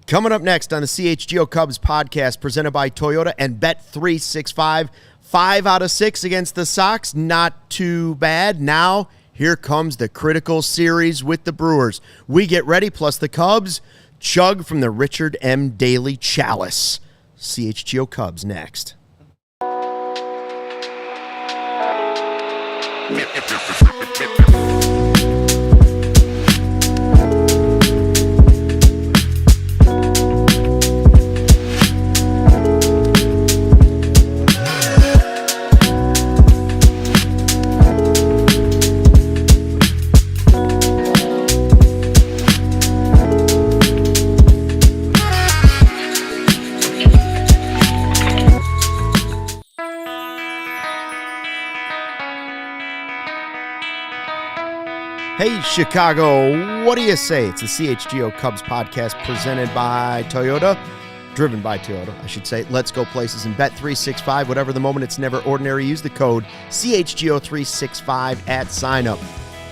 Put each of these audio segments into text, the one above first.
Coming up next on the CHGO Cubs podcast presented by Toyota and Bet365, 5 out of 6 against the Sox, not too bad. Now, here comes the critical series with the Brewers. We get ready, plus the Cubs chug from the Richard M. Daley Chalice. CHGO Cubs next. Hey, Chicago, what do you say? It's the CHGO Cubs podcast presented by Toyota, driven by Toyota, I should say. Let's go places and Bet365. Whatever the moment, it's never ordinary. Use the code CHGO365 at sign-up.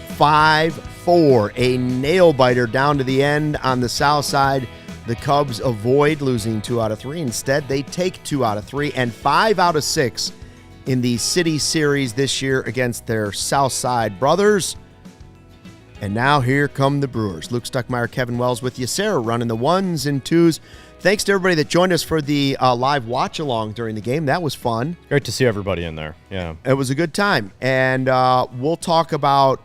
5-4, a nail-biter down to the end on the south side. The Cubs avoid losing 2 out of 3. Instead, they take 2 out of 3 and 5 out of 6 in the City Series this year against their south side brothers. And now here come the Brewers. Luke Stuckmeyer, Kevin Wells with you. Sarah running the 1s and 2s. Thanks to everybody that joined us for the live watch-along during the game. That was fun. Great to see everybody in there. Yeah, it was a good time. And we'll talk about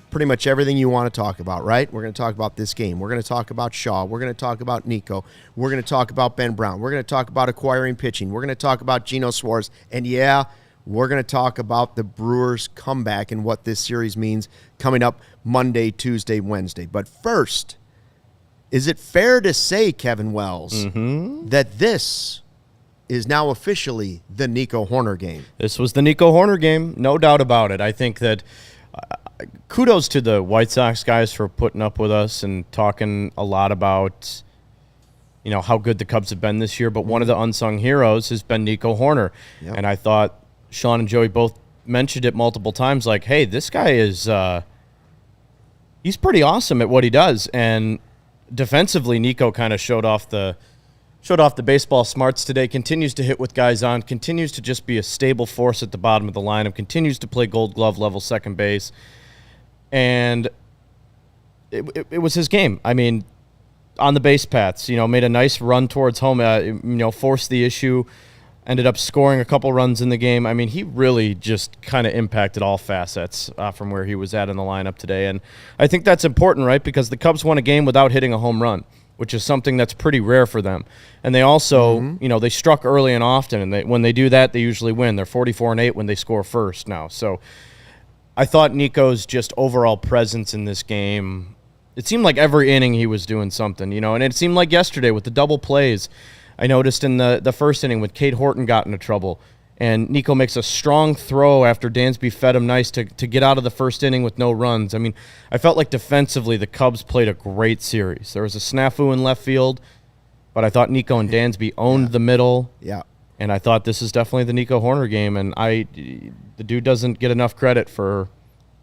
pretty much everything you want to talk about, right? We're going to talk about this game. We're going to talk about Shaw. We're going to talk about Nico. We're going to talk about Ben Brown. We're going to talk about acquiring pitching. We're going to talk about Geno Suarez. And, yeah, we're going to talk about the Brewers' comeback and what this series means coming up Monday, Tuesday, Wednesday. But first, is it fair to say, Kevin Wells, that this is now officially the Nico Hoerner game? This was the Nico Hoerner game, no doubt about it. I think that kudos to the White Sox guys for putting up with us and talking a lot about, you know, how good the Cubs have been this year. But one of the unsung heroes has been Nico Hoerner. Yep. And I thought Sean and Joey both mentioned it multiple times, like, hey, this guy is he's pretty awesome at what he does. And defensively, Nico kind of showed off the baseball smarts today, continues to hit with guys on, continues to just be a stable force at the bottom of the lineup, continues to play Gold Glove level second base. And it was his game. I mean, on the base paths, you know, made a nice run towards home, forced the issue, ended up scoring a couple runs in the game. I mean, he really just kind of impacted all facets from where he was at in the lineup today. And I think that's important, right? Because the Cubs won a game without hitting a home run, which is something that's pretty rare for them. And they also, they struck early and often. And when they do that, they usually win. They're 44-8 when they score first now. So I thought Nico's just overall presence in this game, it seemed like every inning he was doing something, and it seemed like yesterday with the double plays. I noticed in the first inning when Cade Horton got into trouble, and Nico makes a strong throw after Dansby fed him nice to get out of the first inning with no runs. I mean, I felt like defensively the Cubs played a great series. There was a snafu in left field, but I thought Nico and Dansby owned the middle. Yeah. And I thought this is definitely the Nico Hoerner game, and the dude doesn't get enough credit for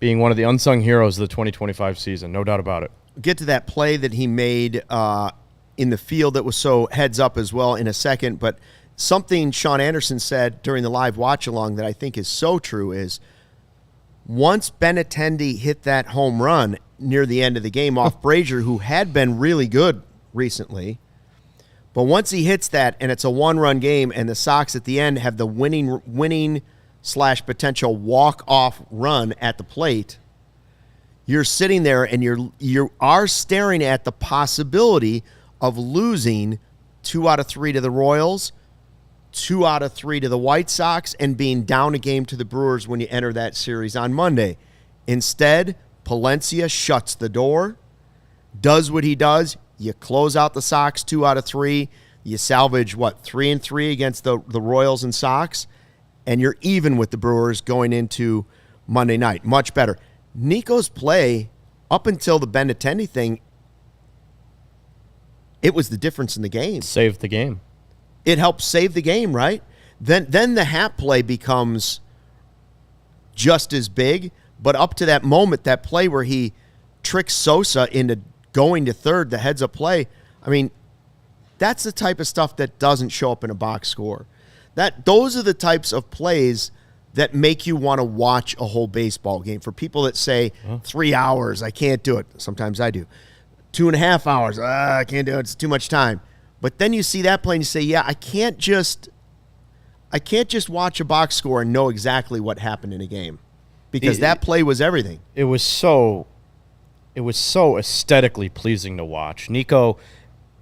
being one of the unsung heroes of the 2025 season, no doubt about it. Get to that play that he made in the field that was so heads up as well in a second, but something Sean Anderson said during the live watch-along that I think is so true is once Benintendi hit that home run near the end of the game off Brazier, who had been really good recently, but once he hits that and it's a one-run game and the Sox at the end have the winning / potential walk-off run at the plate, you're sitting there and you are staring at the possibility of losing 2 out of 3 to the Royals, 2 out of 3 to the White Sox, and being down a game to the Brewers when you enter that series on Monday. Instead, Palencia shuts the door, does what he does. You close out the Sox 2 out of 3. You salvage, 3-3 against the Royals and Sox, and you're even with the Brewers going into Monday night. Much better. Nico's play up until the Benintendi thing, it was the difference in the game. Saved the game. It helped save the game, right? Then the Happ play becomes just as big, but up to that moment, that play where he tricks Sosa into going to third, the heads-up play, I mean, That's the type of stuff that doesn't show up in a box score. Those are the types of plays that make you want to watch a whole baseball game. For people that say 3 hours, I can't do it. Sometimes I do. 2.5 hours, I can't do it. It's too much time. But then you see that play and you say, yeah, I can't just watch a box score and know exactly what happened in a game, because that play was everything. It was so aesthetically pleasing to watch. Nico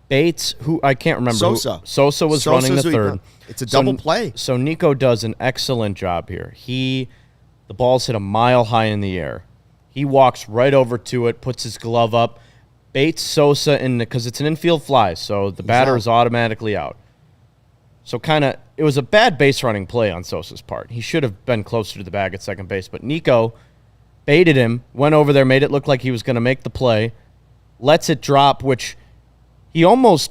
Bates, who I can't remember. Sosa was running the third. It's a double play. So Nico does an excellent job here. The ball's hit a mile high in the air. He walks right over to it, puts his glove up. Bates, Sosa, because it's an infield fly, so the batter is automatically out. So it was a bad base running play on Sosa's part. He should have been closer to the bag at second base, but Nico baited him, went over there, made it look like he was going to make the play, lets it drop, which he almost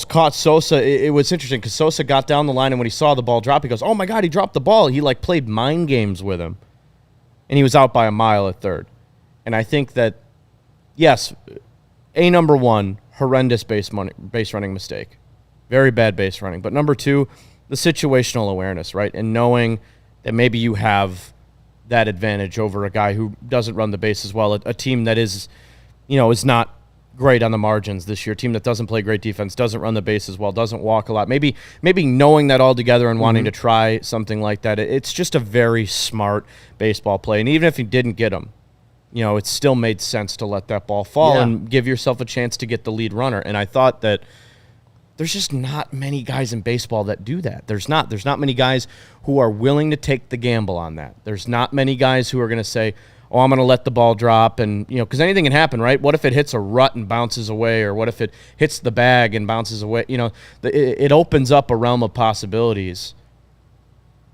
caught Sosa. It was interesting because Sosa got down the line, and when he saw the ball drop, he goes, oh, my God, he dropped the ball. He, played mind games with him, and he was out by a mile at third. And I think that, yes, number one, horrendous base running mistake. Very bad base running. But number two, the situational awareness, right? And knowing that maybe you have that advantage over a guy who doesn't run the base as well. A team that is not great on the margins this year. A team that doesn't play great defense, doesn't run the base as well, doesn't walk a lot. Maybe knowing that all together and wanting to try something like that. It's just a very smart baseball play. And even if you didn't get him, it still made sense to let that ball fall and give yourself a chance to get the lead runner. And I thought that there's just not many guys in baseball that do that. There's not many guys who are willing to take the gamble on that. There's not many guys who are going to say, oh, I'm going to let the ball drop. And, because anything can happen, right? What if it hits a rut and bounces away? Or what if it hits the bag and bounces away? It opens up a realm of possibilities.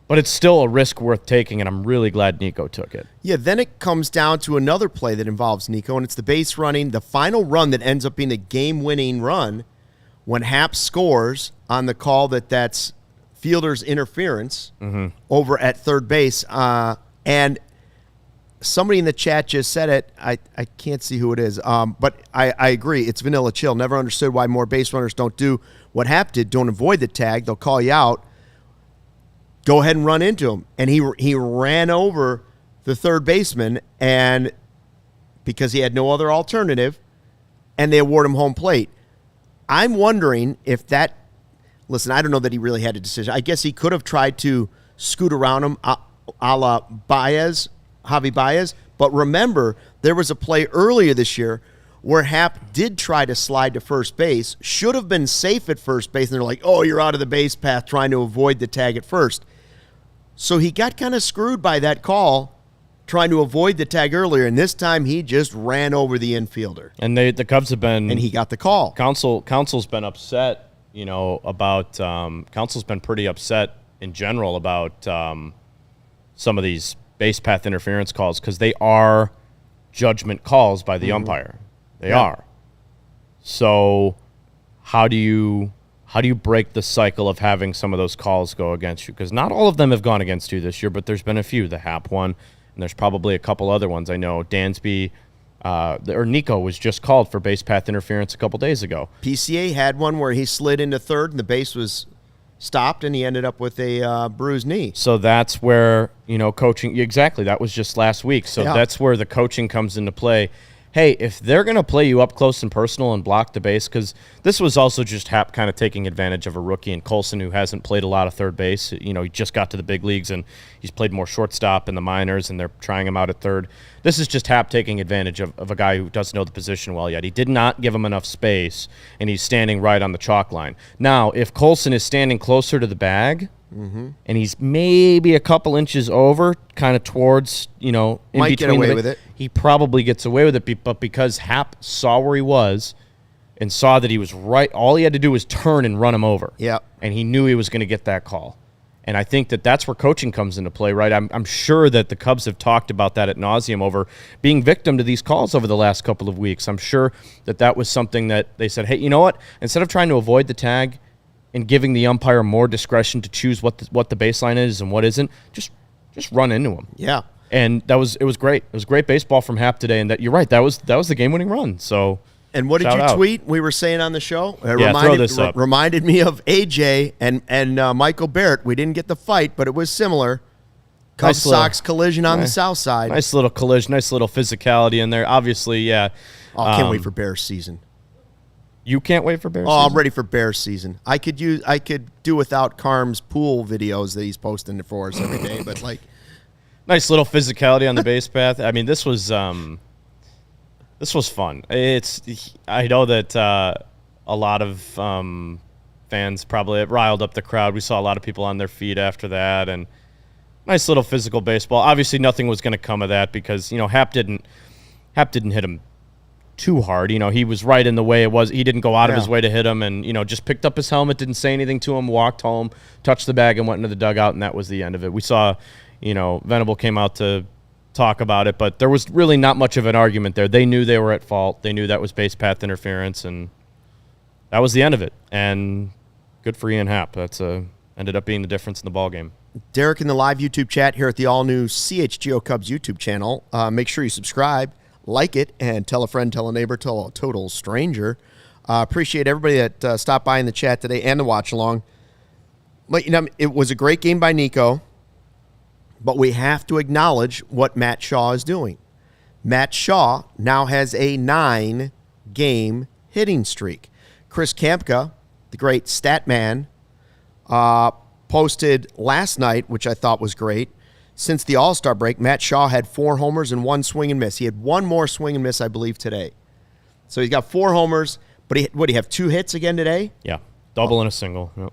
But it's still a risk worth taking, and I'm really glad Nico took it. Yeah, then it comes down to another play that involves Nico, and it's the base running, the final run that ends up being the game-winning run when Happ scores on the call that's fielder's interference over at third base. And somebody in the chat just said it. I can't see who it is, but I agree. It's vanilla chill. Never understood why more base runners don't do what Happ did. Don't avoid the tag. They'll call you out. Go ahead and run into him. And he ran over the third baseman, and because he had no other alternative, and they award him home plate. I'm wondering if that – listen, I don't know that he really had a decision. I guess he could have tried to scoot around him a la Javi Baez. But remember, there was a play earlier this year where Happ did try to slide to first base, should have been safe at first base, and they're like, oh, you're out of the base path, trying to avoid the tag at first. So he got kind of screwed by that call, trying to avoid the tag earlier, and this time he just ran over the infielder. And the Cubs have been... And he got the call. Council's been upset, about... Council's been pretty upset in general about some of these base path interference calls because they are judgment calls by the umpire. They are. So how do you break the cycle of having some of those calls go against you? Because not all of them have gone against you this year, but there's been a few. The Happ one, and there's probably a couple other ones. I know Dansby or Nico was just called for base path interference a couple days ago. PCA had one where he slid into third and the base was stopped, and he ended up with a bruised knee. So that's where, coaching – exactly, that was just last week. So that's where the coaching comes into play. Hey, if they're going to play you up close and personal and block the base, because this was also just Happ kind of taking advantage of a rookie and Colson who hasn't played a lot of third base. He just got to the big leagues and he's played more shortstop in the minors and they're trying him out at third. This is just Happ taking advantage of a guy who doesn't know the position well yet. He did not give him enough space and he's standing right on the chalk line. Now, if Colson is standing closer to the bag and he's maybe a couple inches over, kind of towards, in might between get away with it. He probably gets away with it, but because Happ saw where he was and saw that he was right, all he had to do was turn and run him over. Yeah. And he knew he was going to get that call. And I think that's where coaching comes into play, right? I'm sure that the Cubs have talked about that ad nauseum over being victim to these calls over the last couple of weeks. I'm sure that was something that they said, hey, you know what? Instead of trying to avoid the tag and giving the umpire more discretion to choose what the baseline is and what isn't, just run into him. Yeah. And it was great. It was great baseball from Happ today. And that you're right, that was the game-winning run. So And what did Shout you out. tweet? We were saying on the show. Throw this up. Reminded me of AJ and Michael Barrett. We didn't get the fight, but it was similar. Cubs Sox collision on the south side. Nice little collision, nice little physicality in there. Obviously, yeah. I can't wait for Bears season. You can't wait for Bears season? I'm ready for Bears season. I could do without Carm's pool videos that he's posting for us every day, but like nice little physicality on the base path. I mean, this was fun. I know that a lot of fans probably riled up the crowd. We saw a lot of people on their feet after that, and nice little physical baseball. Obviously, nothing was going to come of that because Happ didn't hit him too hard. He was right in the way it was. He didn't go out of his way to hit him, and just picked up his helmet, didn't say anything to him, walked home, touched the bag, and went into the dugout, and that was the end of it. We saw, Venable came out to talk about it, but there was really not much of an argument there. They knew they were at fault. They knew that was base path interference, and that was the end of it. And good for Ian Happ. That's ended up being the difference in the ball game. Derek in the live YouTube chat here at the all-new CHGO Cubs YouTube channel. Make sure you subscribe, like it, and tell a friend, tell a neighbor, tell a total stranger. Appreciate everybody that stopped by in the chat today and the watch-along. But, it was a great game by Nico, but we have to acknowledge what Matt Shaw is doing. Matt Shaw now has a 9-game hitting streak. Chris Kampka, the great stat man, posted last night, which I thought was great. Since the All-Star break, Matt Shaw had 4 homers and 1 swing and miss. He had 1 more swing and miss, I believe, today. So he's got 4 homers, but do you have 2 hits again today? Yeah, double and a single. Yep.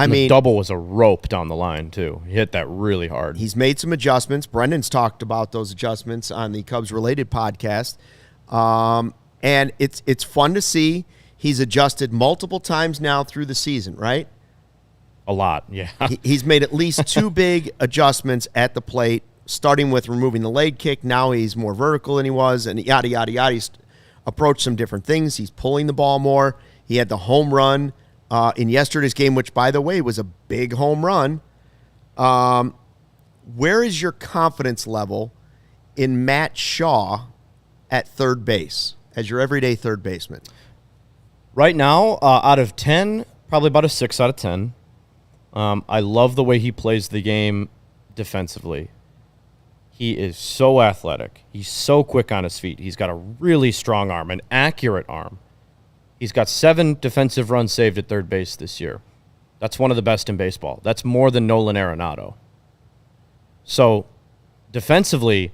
The double was a rope down the line, too. He hit that really hard. He's made some adjustments. Brendan's talked about those adjustments on the Cubs-related podcast. And it's fun to see. He's adjusted multiple times now through the season, right? A lot, yeah. He's made at least 2 big adjustments at the plate, starting with removing the leg kick. Now he's more vertical than he was, and yada, yada, yada. He's approached some different things. He's pulling the ball more. He had the home run in yesterday's game, which, by the way, was a big home run. Where is your confidence level in Matt Shaw at third base, as your everyday third baseman? Right now, out of 10, probably about a 6 out of 10. I love the way he plays the game defensively. He is so athletic. He's so quick on his feet. He's got a really strong arm, an accurate arm. He's got 7 defensive runs saved at third base this year. That's one of the best in baseball. That's more than Nolan Arenado. So defensively,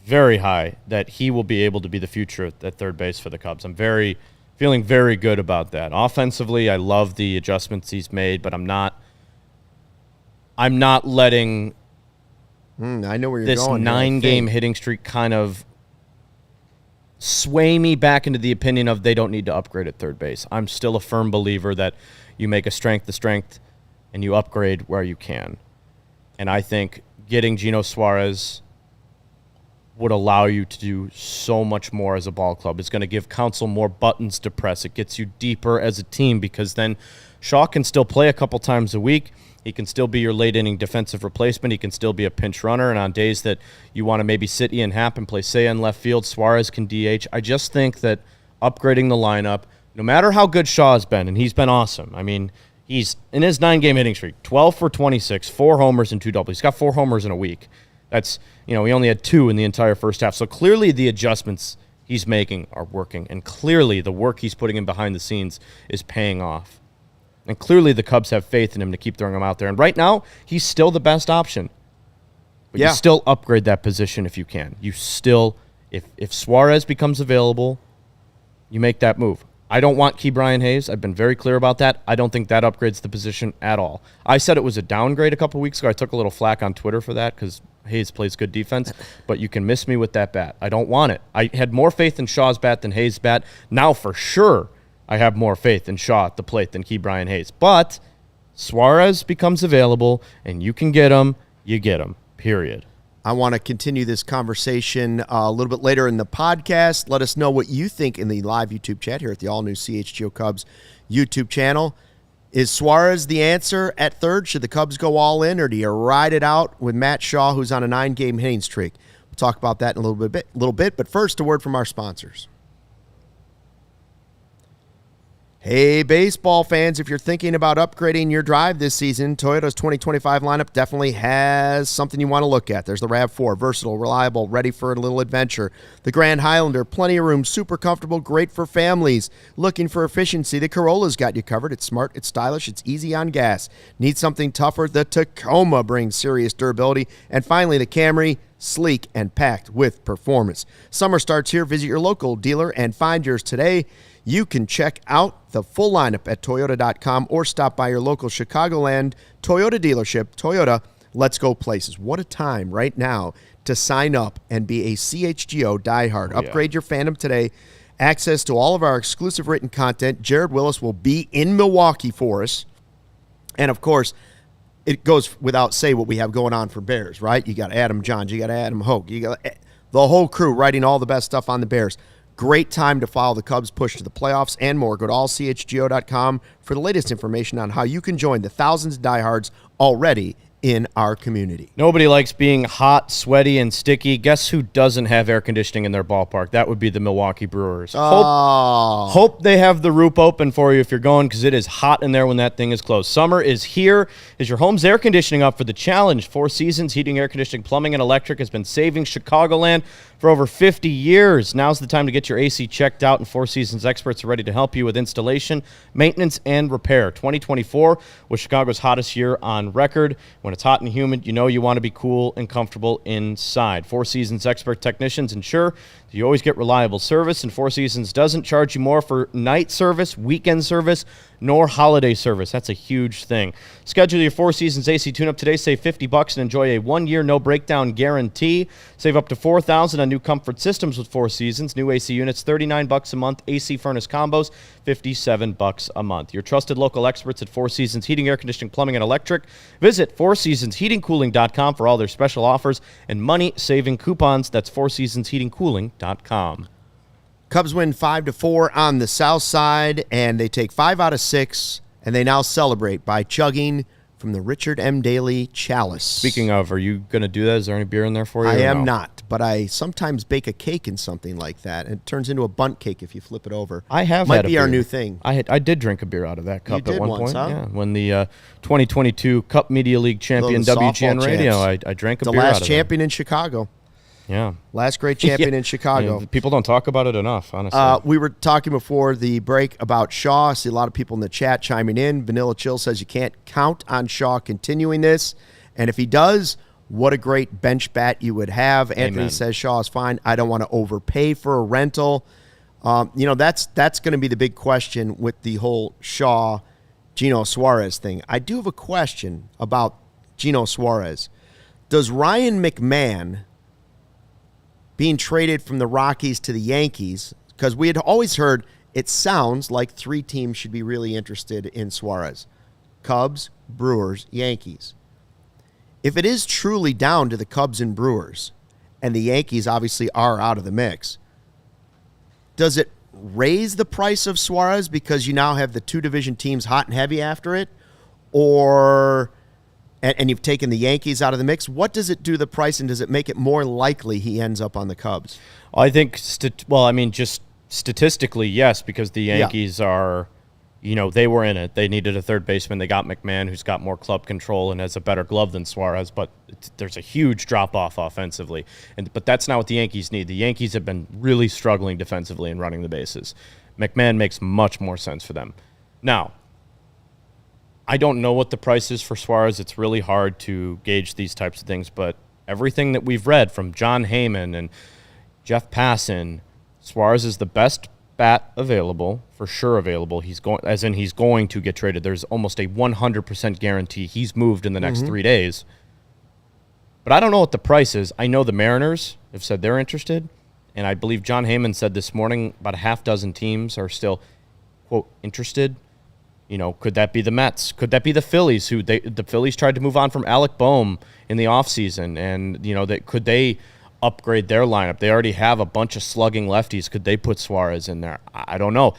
very high that he will be able to be the future at third base for the Cubs. I'm feeling very good about that. Offensively, I love the adjustments he's made, but I'm not letting I know where you're this going. 9-game hitting streak kind of sway me back into the opinion of they don't need to upgrade at third base. I'm still a firm believer that you make a strength the strength and you upgrade where you can. And I think getting Gino Suarez would allow you to do so much more as a ball club. It's going to give Counsell more buttons to press. It gets you deeper as a team because then Shaw can still play a couple times a week. He can still be your late-inning defensive replacement. He can still be a pinch runner. And on days that you want to maybe sit Ian Happ and play Seiya in left field, Suarez can DH. I just think that upgrading the lineup, no matter how good Shaw has been, and he's been awesome. I mean, he's in his 9-game hitting streak, 12 for 26, 4 homers and 2 doubles. He's got 4 homers in a week. That's, he only had 2 in the entire first half. So clearly the adjustments he's making are working. And clearly the work he's putting in behind the scenes is paying off. And clearly the Cubs have faith in him to keep throwing him out there. And right now, he's still the best option. But you still upgrade that position if you can. You still, if Suarez becomes available, you make that move. I don't want Ke'Bryan Hayes. I've been very clear about that. I don't think that upgrades the position at all. I said it was a downgrade a couple weeks ago. I took a little flack on Twitter for that because Hayes plays good defense, but you can miss me with that bat. I don't want it. I had more faith in Shaw's bat than Hayes' bat. Now for sure, I have more faith in Shaw at the plate than Ke'Bryan Hayes. But Suarez becomes available, and you can get him, you get him, period. I want to continue this conversation a little bit later in the podcast. Let us know what you think in the live YouTube chat here at the all-new CHGO Cubs YouTube channel. Is Suarez the answer at third? Should the Cubs go all in, or do you ride it out with Matt Shaw, who's on a 9-game hitting streak? We'll talk about that in a little bit. But first, a word from our sponsors. Hey, baseball fans, if you're thinking about upgrading your drive this season, Toyota's 2025 lineup definitely has something you want to look at. There's the RAV4, versatile, reliable, ready for a little adventure. The Grand Highlander, plenty of room, super comfortable, great for families. Looking for efficiency, the Corolla's got you covered. It's smart, it's stylish, it's easy on gas. Need something tougher? The Tacoma brings serious durability. And finally, the Camry, sleek and packed with performance. Summer starts here. Visit your local dealer and find yours today. You can check out the full lineup at Toyota.com or stop by your local Chicagoland Toyota dealership. Toyota, let's go places. What a time right now to sign up and be a CHGO diehard. Upgrade your fandom today. Access to all of our exclusive written content. Jared Willis will be in Milwaukee for us. And, of course, it goes without say what we have going on for Bears, right? You got Adam Johns, you got Adam Hoke, you got the whole crew writing all the best stuff on the Bears. Great time to follow the Cubs' push to the playoffs and more. Go to allchgo.com for the latest information on how you can join the thousands of diehards already in our community. Nobody likes being hot, sweaty, and sticky. Guess who doesn't have air conditioning in their ballpark? That would be the Milwaukee Brewers. Hope they have the roof open for you if you're going, because it is hot in there when that thing is closed. Summer is here. Is your home's air conditioning up for the challenge? 4 Seasons Heating, Air Conditioning, Plumbing, and Electric has been saving Chicagoland for over 50 years. Now's the time to get your AC checked out, and 4 Seasons experts are ready to help you with installation, maintenance, and repair. 2024 was Chicago's hottest year on record. When it's hot and humid, you know you want to be cool and comfortable inside. 4 Seasons expert technicians ensure that you always get reliable service, and 4 Seasons doesn't charge you more for night service, weekend service, nor holiday service. That's a huge thing. Schedule your 4 Seasons AC tune-up today. Save $50 and enjoy a 1-year no-breakdown guarantee. Save up to $4,000 on new comfort systems with 4 Seasons. New AC units, $39 a month. AC furnace combos, $57 a month. Your trusted local experts at 4 Seasons Heating, Air Conditioning, Plumbing, and Electric. Visit 4seasonsheatingcooling.com for all their special offers and money-saving coupons. That's 4seasonsheatingcooling.com. Cubs win 5-4 on the south side, and they take 5 out of 6, and they now celebrate by chugging from the Richard M. Daley chalice. Speaking of, are you going to do that? Is there any beer in there for you? I am not, but I sometimes bake a cake in something like that, and it turns into a bunt cake if you flip it over. I have Might had a be our beer. new thing. I did drink a beer out of that cup You did at one once, point. huh? Yeah, when the 2022 Cup Media League champion The WGN softball Radio, champs. I drank a The beer out last of champion in Chicago. that. Yeah. Last great champion Yeah. in Chicago. Yeah, people don't talk about it enough, honestly. We were talking before the break about Shaw. I see a lot of people in the chat chiming in. Vanilla Chill says you can't count on Shaw continuing this. And if he does, what a great bench bat you would have. Anthony Amen. says Shaw is fine. I don't want to overpay for a rental. That's going to be the big question with the whole Shaw, Gino Suarez thing. I do have a question about Gino Suarez. Does Ryan McMahon being traded from the Rockies to the Yankees, because we had always heard it sounds like 3 teams should be really interested in Suarez: Cubs, Brewers, Yankees. If it is truly down to the Cubs and Brewers, and the Yankees obviously are out of the mix, does it raise the price of Suarez because you now have the 2 division teams hot and heavy after it? Or, and you've taken the Yankees out of the mix, what does it do to the price, and does it make it more likely he ends up on the Cubs? I think, just statistically, yes, because the Yankees are, they were in it. They needed a third baseman. They got McMahon, who's got more club control and has a better glove than Suarez, but there's a huge drop-off offensively. But that's not what the Yankees need. The Yankees have been really struggling defensively in running the bases. McMahon makes much more sense for them. Now, I don't know what the price is for Suarez. It's really hard to gauge these types of things, but everything that we've read from John Heyman and Jeff Passan, Suarez is the best bat available, for sure available. He's going to get traded. There's almost a 100% guarantee he's moved in the next 3 days. But I don't know what the price is. I know the Mariners have said they're interested, and I believe John Heyman said this morning about a half dozen teams are still, quote, interested. Could that be the Mets? Could that be the Phillies? The Phillies tried to move on from Alec Boehm in the offseason, and could they upgrade their lineup? They already have a bunch of slugging lefties. Could they put Suarez in there? I don't know.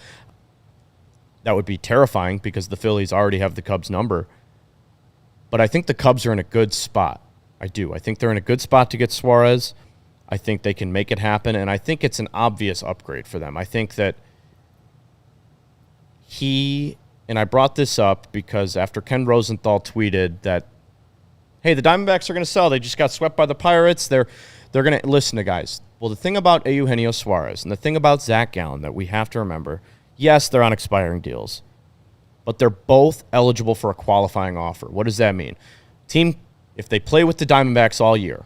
That would be terrifying because the Phillies already have the Cubs' number. But I think the Cubs are in a good spot. I do. I think they're in a good spot to get Suarez. I think they can make it happen, and I think it's an obvious upgrade for them. I think that and I brought this up because after Ken Rosenthal tweeted that, hey, the Diamondbacks are going to sell. They just got swept by the Pirates. They're going to listen to guys. Well, the thing about Eugenio Suarez and the thing about Zach Gallen that we have to remember, yes, they're on expiring deals, but they're both eligible for a qualifying offer. What does that mean? Team, if they play with the Diamondbacks all year,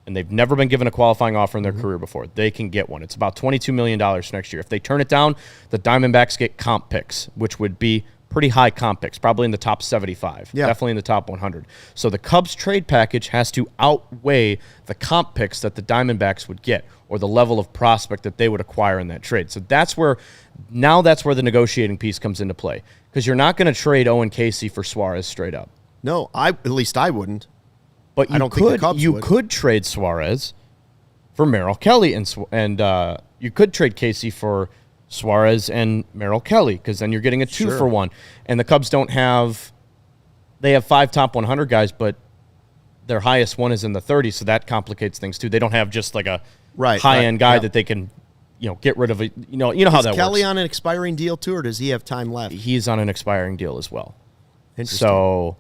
and they've never been given a qualifying offer in their career before, they can get one. It's about $22 million next year. If they turn it down, the Diamondbacks get comp picks, which would be pretty high comp picks, probably in the top 75, definitely in the top 100. So the Cubs trade package has to outweigh the comp picks that the Diamondbacks would get or the level of prospect that they would acquire in that trade. So that's where the negotiating piece comes into play, because you're not going to trade Owen Casey for Suarez straight up. No, at least I wouldn't. But you could trade Suarez for Merrill Kelly, and you could trade Casey for Suarez and Merrill Kelly, because then you're getting a 2-for-1. And the Cubs they have 5 top 100 guys, but their highest one is in the 30s, so that complicates things too. They don't have just like a high-end guy that they can get rid of. You know how that works. Is Kelly on an expiring deal too, or does he have time left? He's on an expiring deal as well. Interesting. So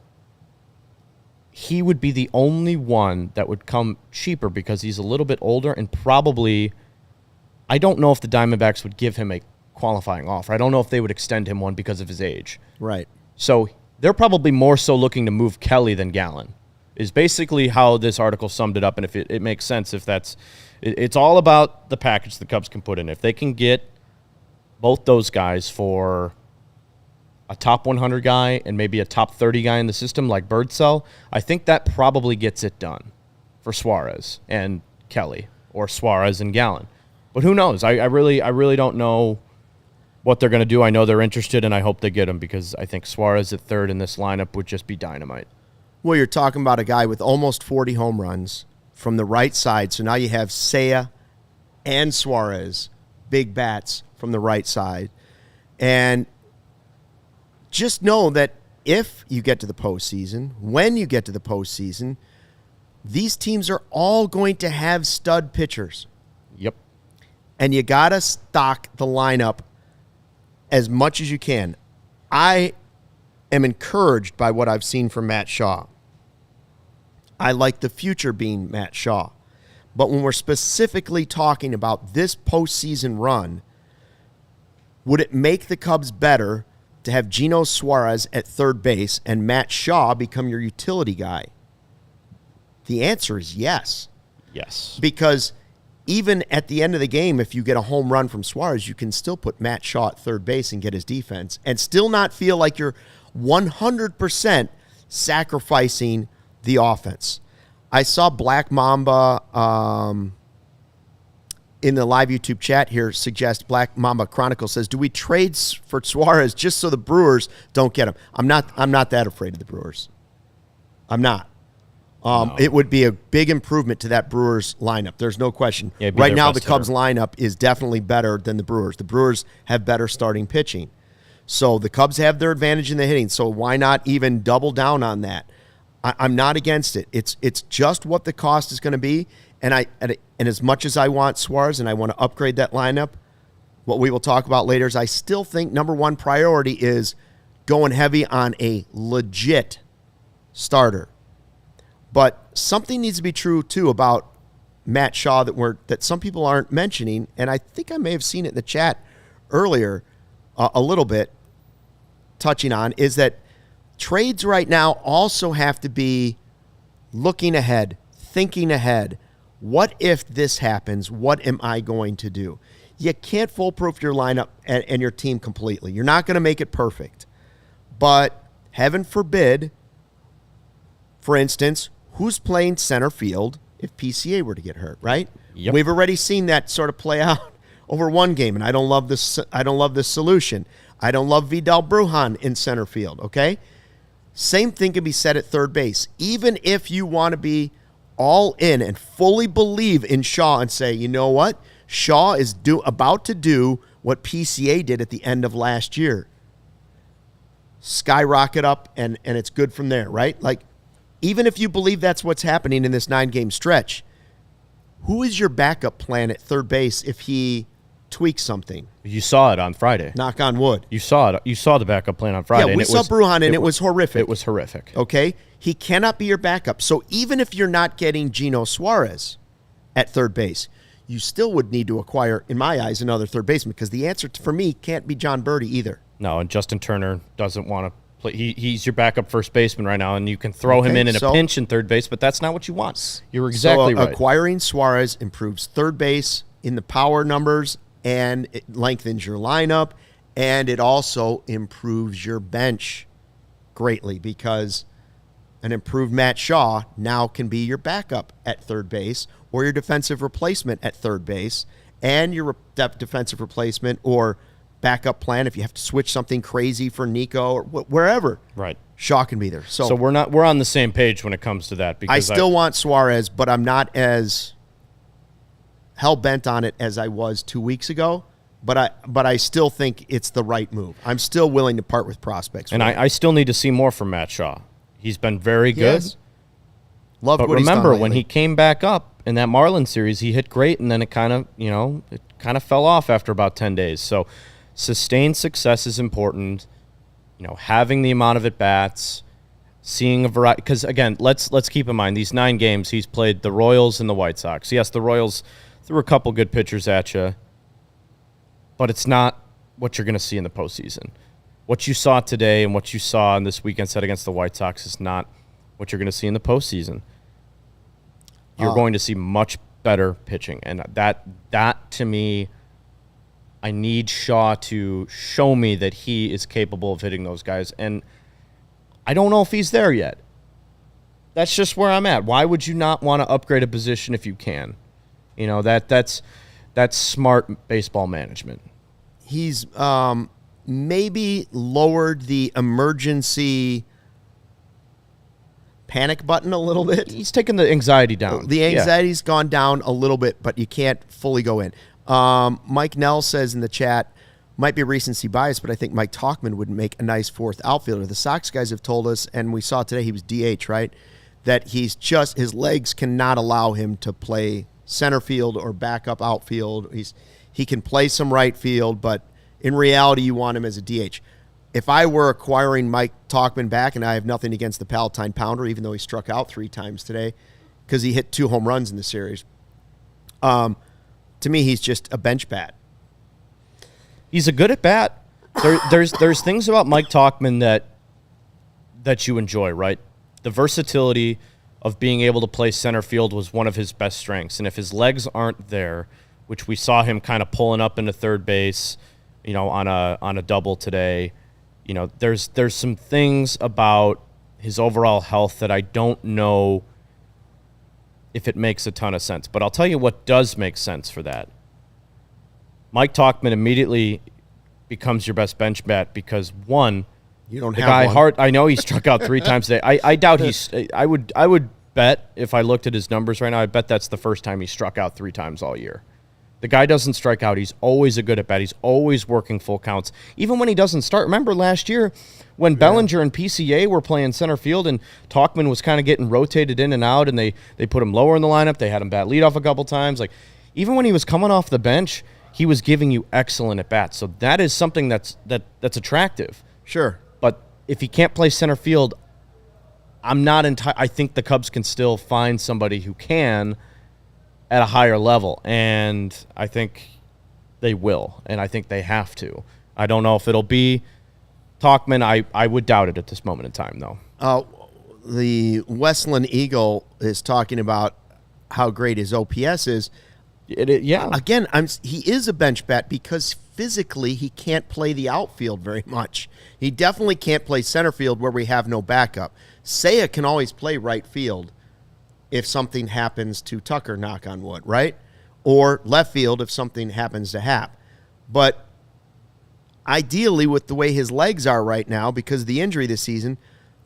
he would be the only one that would come cheaper because he's a little bit older, and probably, I don't know if the Diamondbacks would give him a qualifying offer. I don't know if they would extend him one because of his age. Right. So they're probably more so looking to move Kelly than Gallen, is basically how this article summed it up. And if it makes sense, it's all about the package the Cubs can put in. If they can get both those guys for a top 100 guy and maybe a top 30 guy in the system like Birdsell, I think that probably gets it done for Suarez and Kelly, or Suarez and Gallen. But who knows? I really don't know what they're going to do. I know they're interested, and I hope they get him, because I think Suarez at third in this lineup would just be dynamite. Well, you're talking about a guy with almost 40 home runs from the right side. So now you have Seiya and Suarez, big bats from the right side. And just know that if you get to the postseason, when you get to the postseason, these teams are all going to have stud pitchers. Yep. And you got to stock the lineup as much as you can. I am encouraged by what I've seen from Matt Shaw. I like the future being Matt Shaw. But when we're specifically talking about this postseason run, would it make the Cubs better to have Gino Suarez at third base and Matt Shaw become your utility guy? The answer is yes. Yes. Because even at the end of the game, if you get a home run from Suarez, you can still put Matt Shaw at third base and get his defense and still not feel like you're 100% sacrificing the offense. I saw Black Mamba in the live YouTube chat here suggest, Black Mamba Chronicle says, do we trade for Suarez just so the Brewers don't get him? I'm not that afraid of the Brewers. I'm not. No. It would be a big improvement to that Brewers lineup. There's no question. Yeah, right now, the Cubs lineup is definitely better than the Brewers. The Brewers have better starting pitching. So the Cubs have their advantage in the hitting. So why not even double down on that? I'm not against it. It's just what the cost is going to be. And as much as I want Suarez and I want to upgrade that lineup, what we will talk about later is I still think number one priority is going heavy on a legit starter. But something needs to be true, too, about Matt Shaw that some people aren't mentioning, and I think I may have seen it in the chat earlier a little bit, touching on, is that trades right now also have to be looking ahead, thinking ahead. What if this happens? What am I going to do? You can't foolproof your lineup and your team completely. You're not going to make it perfect. But heaven forbid, for instance, who's playing center field if PCA were to get hurt, right? Yep. We've already seen that sort of play out over one game, and I don't love this. I don't love this solution. I don't love Vidal Brujan in center field, okay? Same thing can be said at third base. Even if you want to be all in and fully believe in Shaw and say, you know what? Shaw is about to do what PCA did at the end of last year. Skyrocket up, and it's good from there, right? Like, even if you believe that's what's happening in this 9-game stretch, who is your backup plan at third base if he tweak something. You saw it on Friday. Knock on wood. You saw it. You saw the backup plan on Friday. Yeah, we saw Brujan, and it was horrific. It was horrific. Okay? He cannot be your backup. So even if you're not getting Gino Suarez at third base, you still would need to acquire, in my eyes, another third baseman, because the answer for me can't be John Birdie either. No, and Justin Turner doesn't want to play. He's your backup first baseman right now, and you can throw him in a pinch in third base, but that's not what you want. You're exactly right. Acquiring Suarez improves third base in the power numbers, and it lengthens your lineup, and it also improves your bench greatly, because an improved Matt Shaw now can be your backup at third base or your defensive replacement at third base, and your defensive replacement or backup plan if you have to switch something crazy for Nico or wherever. Right. Shaw can be there. So we're on the same page when it comes to that. Because I still want Suarez, but I'm not as hell-bent on it as I was 2 weeks ago. But I still think it's the right move. I'm still willing to part with prospects. And I still need to see more from Matt Shaw. He's been very good. Yes. Loved but what he's done remember, lately. when he came back up in that Marlins series, he hit great, and then it kind of fell off after about 10 days. So sustained success is important. Having the amount of at-bats, seeing a variety. Because, again, let's keep in mind, these 9 games, he's played the Royals and the White Sox. Yes, the Royals threw a couple good pitchers at you, but it's not what you're going to see in the postseason. What you saw today and what you saw in this weekend set against the White Sox is not what you're going to see in the postseason. You're going to see much better pitching. And that to me, I need Shaw to show me that he is capable of hitting those guys. And I don't know if he's there yet. That's just where I'm at. Why would you not want to upgrade a position if you can? That's smart baseball management. He's maybe lowered the emergency panic button a little bit. He's taken the anxiety down. The anxiety's gone down a little bit, but you can't fully go in. Mike Nell says in the chat, might be recency bias, but I think Mike Tauchman would make a nice fourth outfielder. The Sox guys have told us, and we saw today he was DH, right? That his legs cannot allow him to play center field or backup outfield. He can play some right field, but in reality, you want him as a DH. If I were acquiring Mike Tauchman back, and I have nothing against the Palatine Pounder, even though he struck out 3 times today because he hit 2 home runs in the series, to me, he's just a bench bat. He's a good at bat. There's things about Mike Tauchman that you enjoy, right? The versatility of being able to play center field was one of his best strengths. And if his legs aren't there, which we saw him kind of pulling up into third base, on a double today, there's some things about his overall health that I don't know if it makes a ton of sense. But I'll tell you what does make sense for that. Mike Tauchman immediately becomes your best bench bat because, one, you don't the have guy one. Hart. I know he struck out 3 times today. I doubt he's. I would bet if I looked at his numbers right now, I bet that's the first time he struck out 3 times all year. The guy doesn't strike out. He's always a good at bat. He's always working full counts. Even when he doesn't start. Remember last year when Bellinger and PCA were playing center field and Tauchman was kind of getting rotated in and out, and they put him lower in the lineup. They had him bat leadoff a couple times. Like, even when he was coming off the bench, he was giving you excellent at bats. So that is something that's attractive. Sure. But if he can't play center field, I think the Cubs can still find somebody who can at a higher level, and I think they will, and I think they have to. I don't know if it'll be Tauchman. I would doubt it at this moment in time, though. The Westland Eagle is talking about how great his OPS is. Yeah. Again, he is a bench bat because physically he can't play the outfield very much. He definitely can't play center field where we have no backup. Seiya can always play right field if something happens to Tucker, knock on wood, right? Or left field if something happens to Hap. But ideally, with the way his legs are right now, because of the injury this season,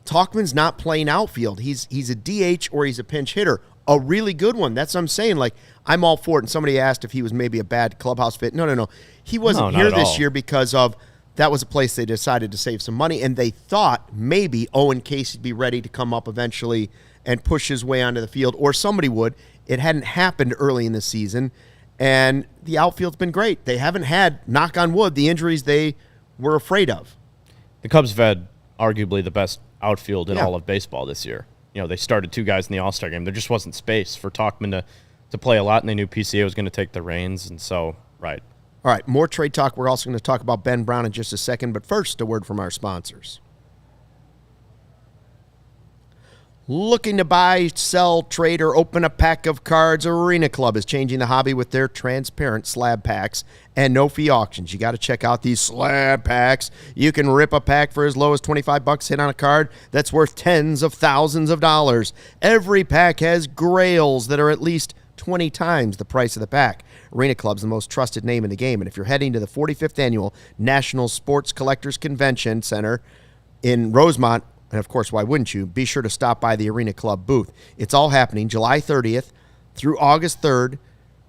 Tauchman's not playing outfield. He's a DH or he's a pinch hitter. A really good one. That's what I'm saying. Like, I'm all for it. And somebody asked if he was maybe a bad clubhouse fit. No. He wasn't here this year because of that was a place they decided to save some money, and they thought maybe Owen Casey would be ready to come up eventually and push his way onto the field, or somebody would. It hadn't happened early in the season, And the outfield's been great. They haven't had, knock on wood, the injuries they were afraid of. The Cubs have had arguably the best outfield in all of baseball this year. They started 2 guys in the All-Star game. There just wasn't space for Tauchman to play a lot, and they knew PCA was going to take the reins, and so, right. All right, more trade talk. We're also going to talk about Ben Brown in just a second, but first, a word from our sponsors. Looking to buy, sell, trade, or open a pack of cards? Arena Club is changing the hobby with their transparent slab packs and no-fee auctions. You got to check out these slab packs. You can rip a pack for as low as $25, hit on a card that's worth tens of thousands of dollars. Every pack has grails that are at least 20 times the price of the pack. Arena Club's the most trusted name in the game, and if you're heading to the 45th Annual National Sports Collectors Convention Center in Rosemont, and, of course, why wouldn't you? Be sure to stop by the Arena Club booth. It's all happening July 30th through August 3rd,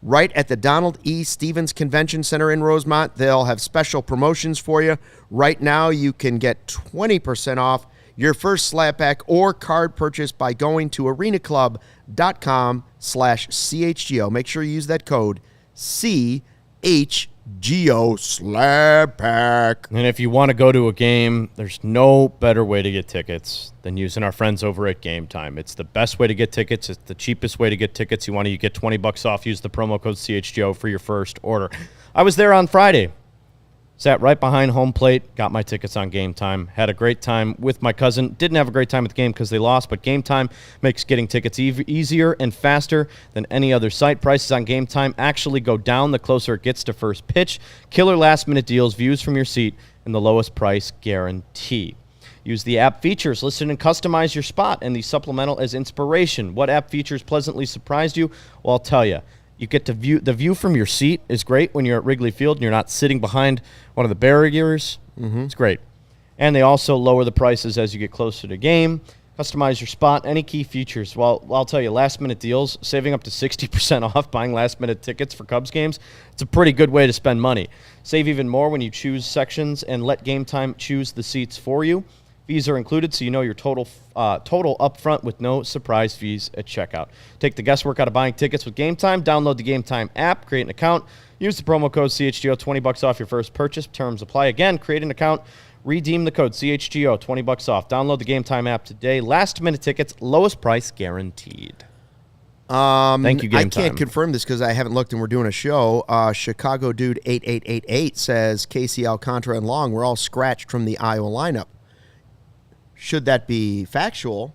right at the Donald E. Stevens Convention Center in Rosemont. They'll have special promotions for you. Right now, you can get 20% off your first slab pack or card purchase by going to arenaclub.com/CHGO. Make sure you use that code CHGO slab pack. And if you want to go to a game, there's no better way to get tickets than using our friends over at Game Time. It's the best way to get tickets. It's the cheapest way to get tickets. You get $20 off. Use the promo code CHGO for your first order. I was there on Friday. Sat right behind home plate, got my tickets on Game Time. Had a great time with my cousin. Didn't have a great time at the game because they lost, but Game Time makes getting tickets easier and faster than any other site. Prices on Game Time actually go down the closer it gets to first pitch. Killer last-minute deals, views from your seat, and the lowest price guarantee. Use the app features, listen and customize your spot, and the supplemental as inspiration. What app features pleasantly surprised you? Well, I'll tell you. You get to view the view from your seat is great when you're at Wrigley Field and you're not sitting behind one of the barriers. It's great. And they also lower the prices as you get closer to the game. Customize your spot. Any key features? Well, I'll tell you, last-minute deals, saving up to 60% off buying last-minute tickets for Cubs games. It's a pretty good way to spend money. Save even more when you choose sections and let Game Time choose the seats for you. Fees are included, so you know your total up front with no surprise fees at checkout. Take the guesswork out of buying tickets with Game Time. Download the Game Time app, create an account, use the promo code CHGO, $20 off your first purchase. Terms apply. Again, create an account, redeem the code CHGO, $20 off. Download the Game Time app today. Last-minute tickets, lowest price guaranteed. Thank you, Game Time. I can't confirm this because I haven't looked and we're doing a show. Chicago Dude 8888 says Casey, Alcantara, and Long were all scratched from the Iowa lineup. Should that be factual,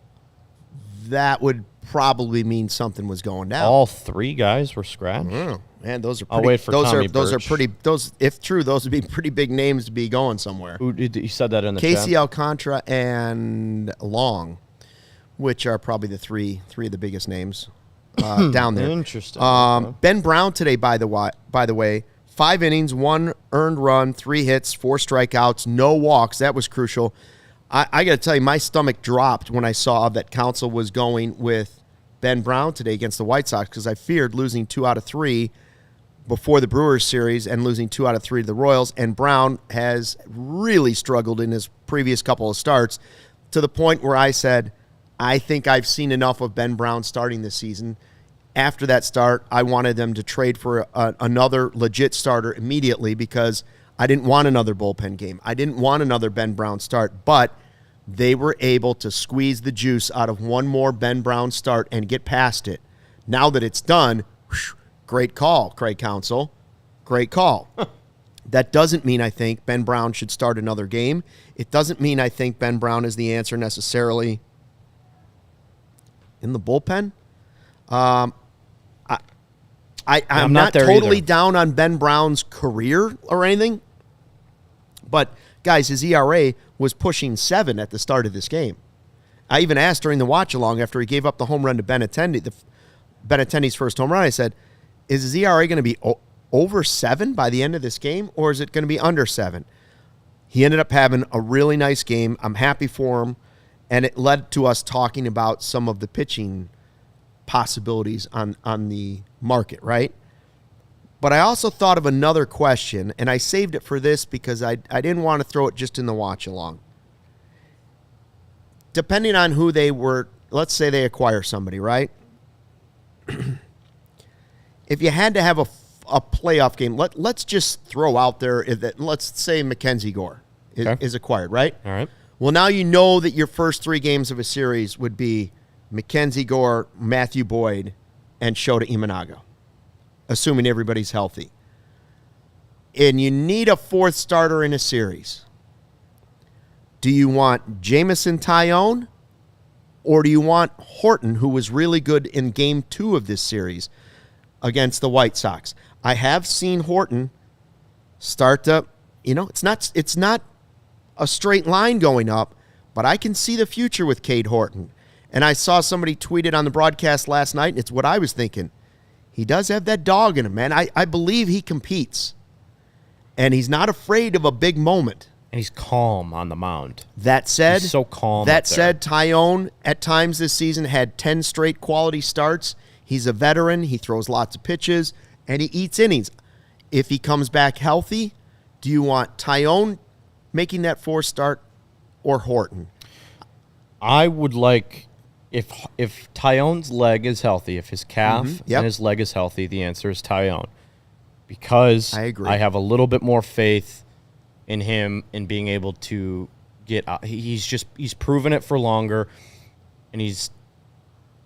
that would probably mean something was going down. All 3 guys were scratched. Man, those are pretty. I'll wait for Tommy those are Birch. pretty. Those, if true, those would be pretty big names to be going somewhere. You said that in the Casey, chat. Alcantara, and which are probably the three of the biggest names down there. Interesting. Ben Brown today, by the way, 5 innings, 1 earned run, 3 hits, 4 strikeouts, no walks. That was crucial. I got to tell you, my stomach dropped when I saw that Counsell was going with Ben Brown today against the White Sox because I feared losing 2 out of 3 before the Brewers series and losing 2 out of 3 to the Royals. And Brown has really struggled in his previous couple of starts to the point where I said, I think I've seen enough of Ben Brown starting this season. After that start, I wanted them to trade for another legit starter immediately because I didn't want another bullpen game. I didn't want another Ben Brown start, but they were able to squeeze the juice out of one more Ben Brown start and get past it. Now that it's done, great call, Craig Counsell. Great call. That doesn't mean I think Ben Brown should start another game. It doesn't mean I think Ben Brown is the answer necessarily in the bullpen. I'm not totally down on Ben Brown's career or anything. But, guys, his ERA was pushing 7 at the start of this game. I even asked during the watch-along after he gave up the home run to Benintendi's first home run, I said, is his ERA going to be over 7 by the end of this game, or is it going to be under 7? He ended up having a really nice game. I'm happy for him, and it led to us talking about some of the pitching possibilities on the market, right? But I also thought of another question, and I saved it for this because I didn't want to throw it just in the watch-along. Depending on who they were, let's say they acquire somebody, right? If you had to have a playoff game, let's just throw out there that let's say MacKenzie Gore is acquired, right? All right. Well, now you know that your first 3 games of a series would be MacKenzie Gore, Matthew Boyd, and Shota Imanaga, assuming everybody's healthy. And you need a 4th starter in a series. Do you want Jameson, Taillon, or do you want Horton, who was really good in Game 2 of this series against the White Sox? I have seen Horton start to, it's not a straight line going up, but I can see the future with Cade Horton. And I saw somebody tweet it on the broadcast last night, and it's what I was thinking. He does have that dog in him, man. I believe he competes. And he's not afraid of a big moment. And he's calm on the mound. That said, he's so calm. That said, Taillon at times this season had 10 straight quality starts. He's a veteran. He throws lots of pitches, and he eats innings. If he comes back healthy, do you want Taillon making that 4th start or Horton? I would like, if Taillon's leg is healthy, if his calf and his leg is healthy, the answer is Taillon. Because I agree. I have a little bit more faith in him in being able to get out. He's proven it for longer, and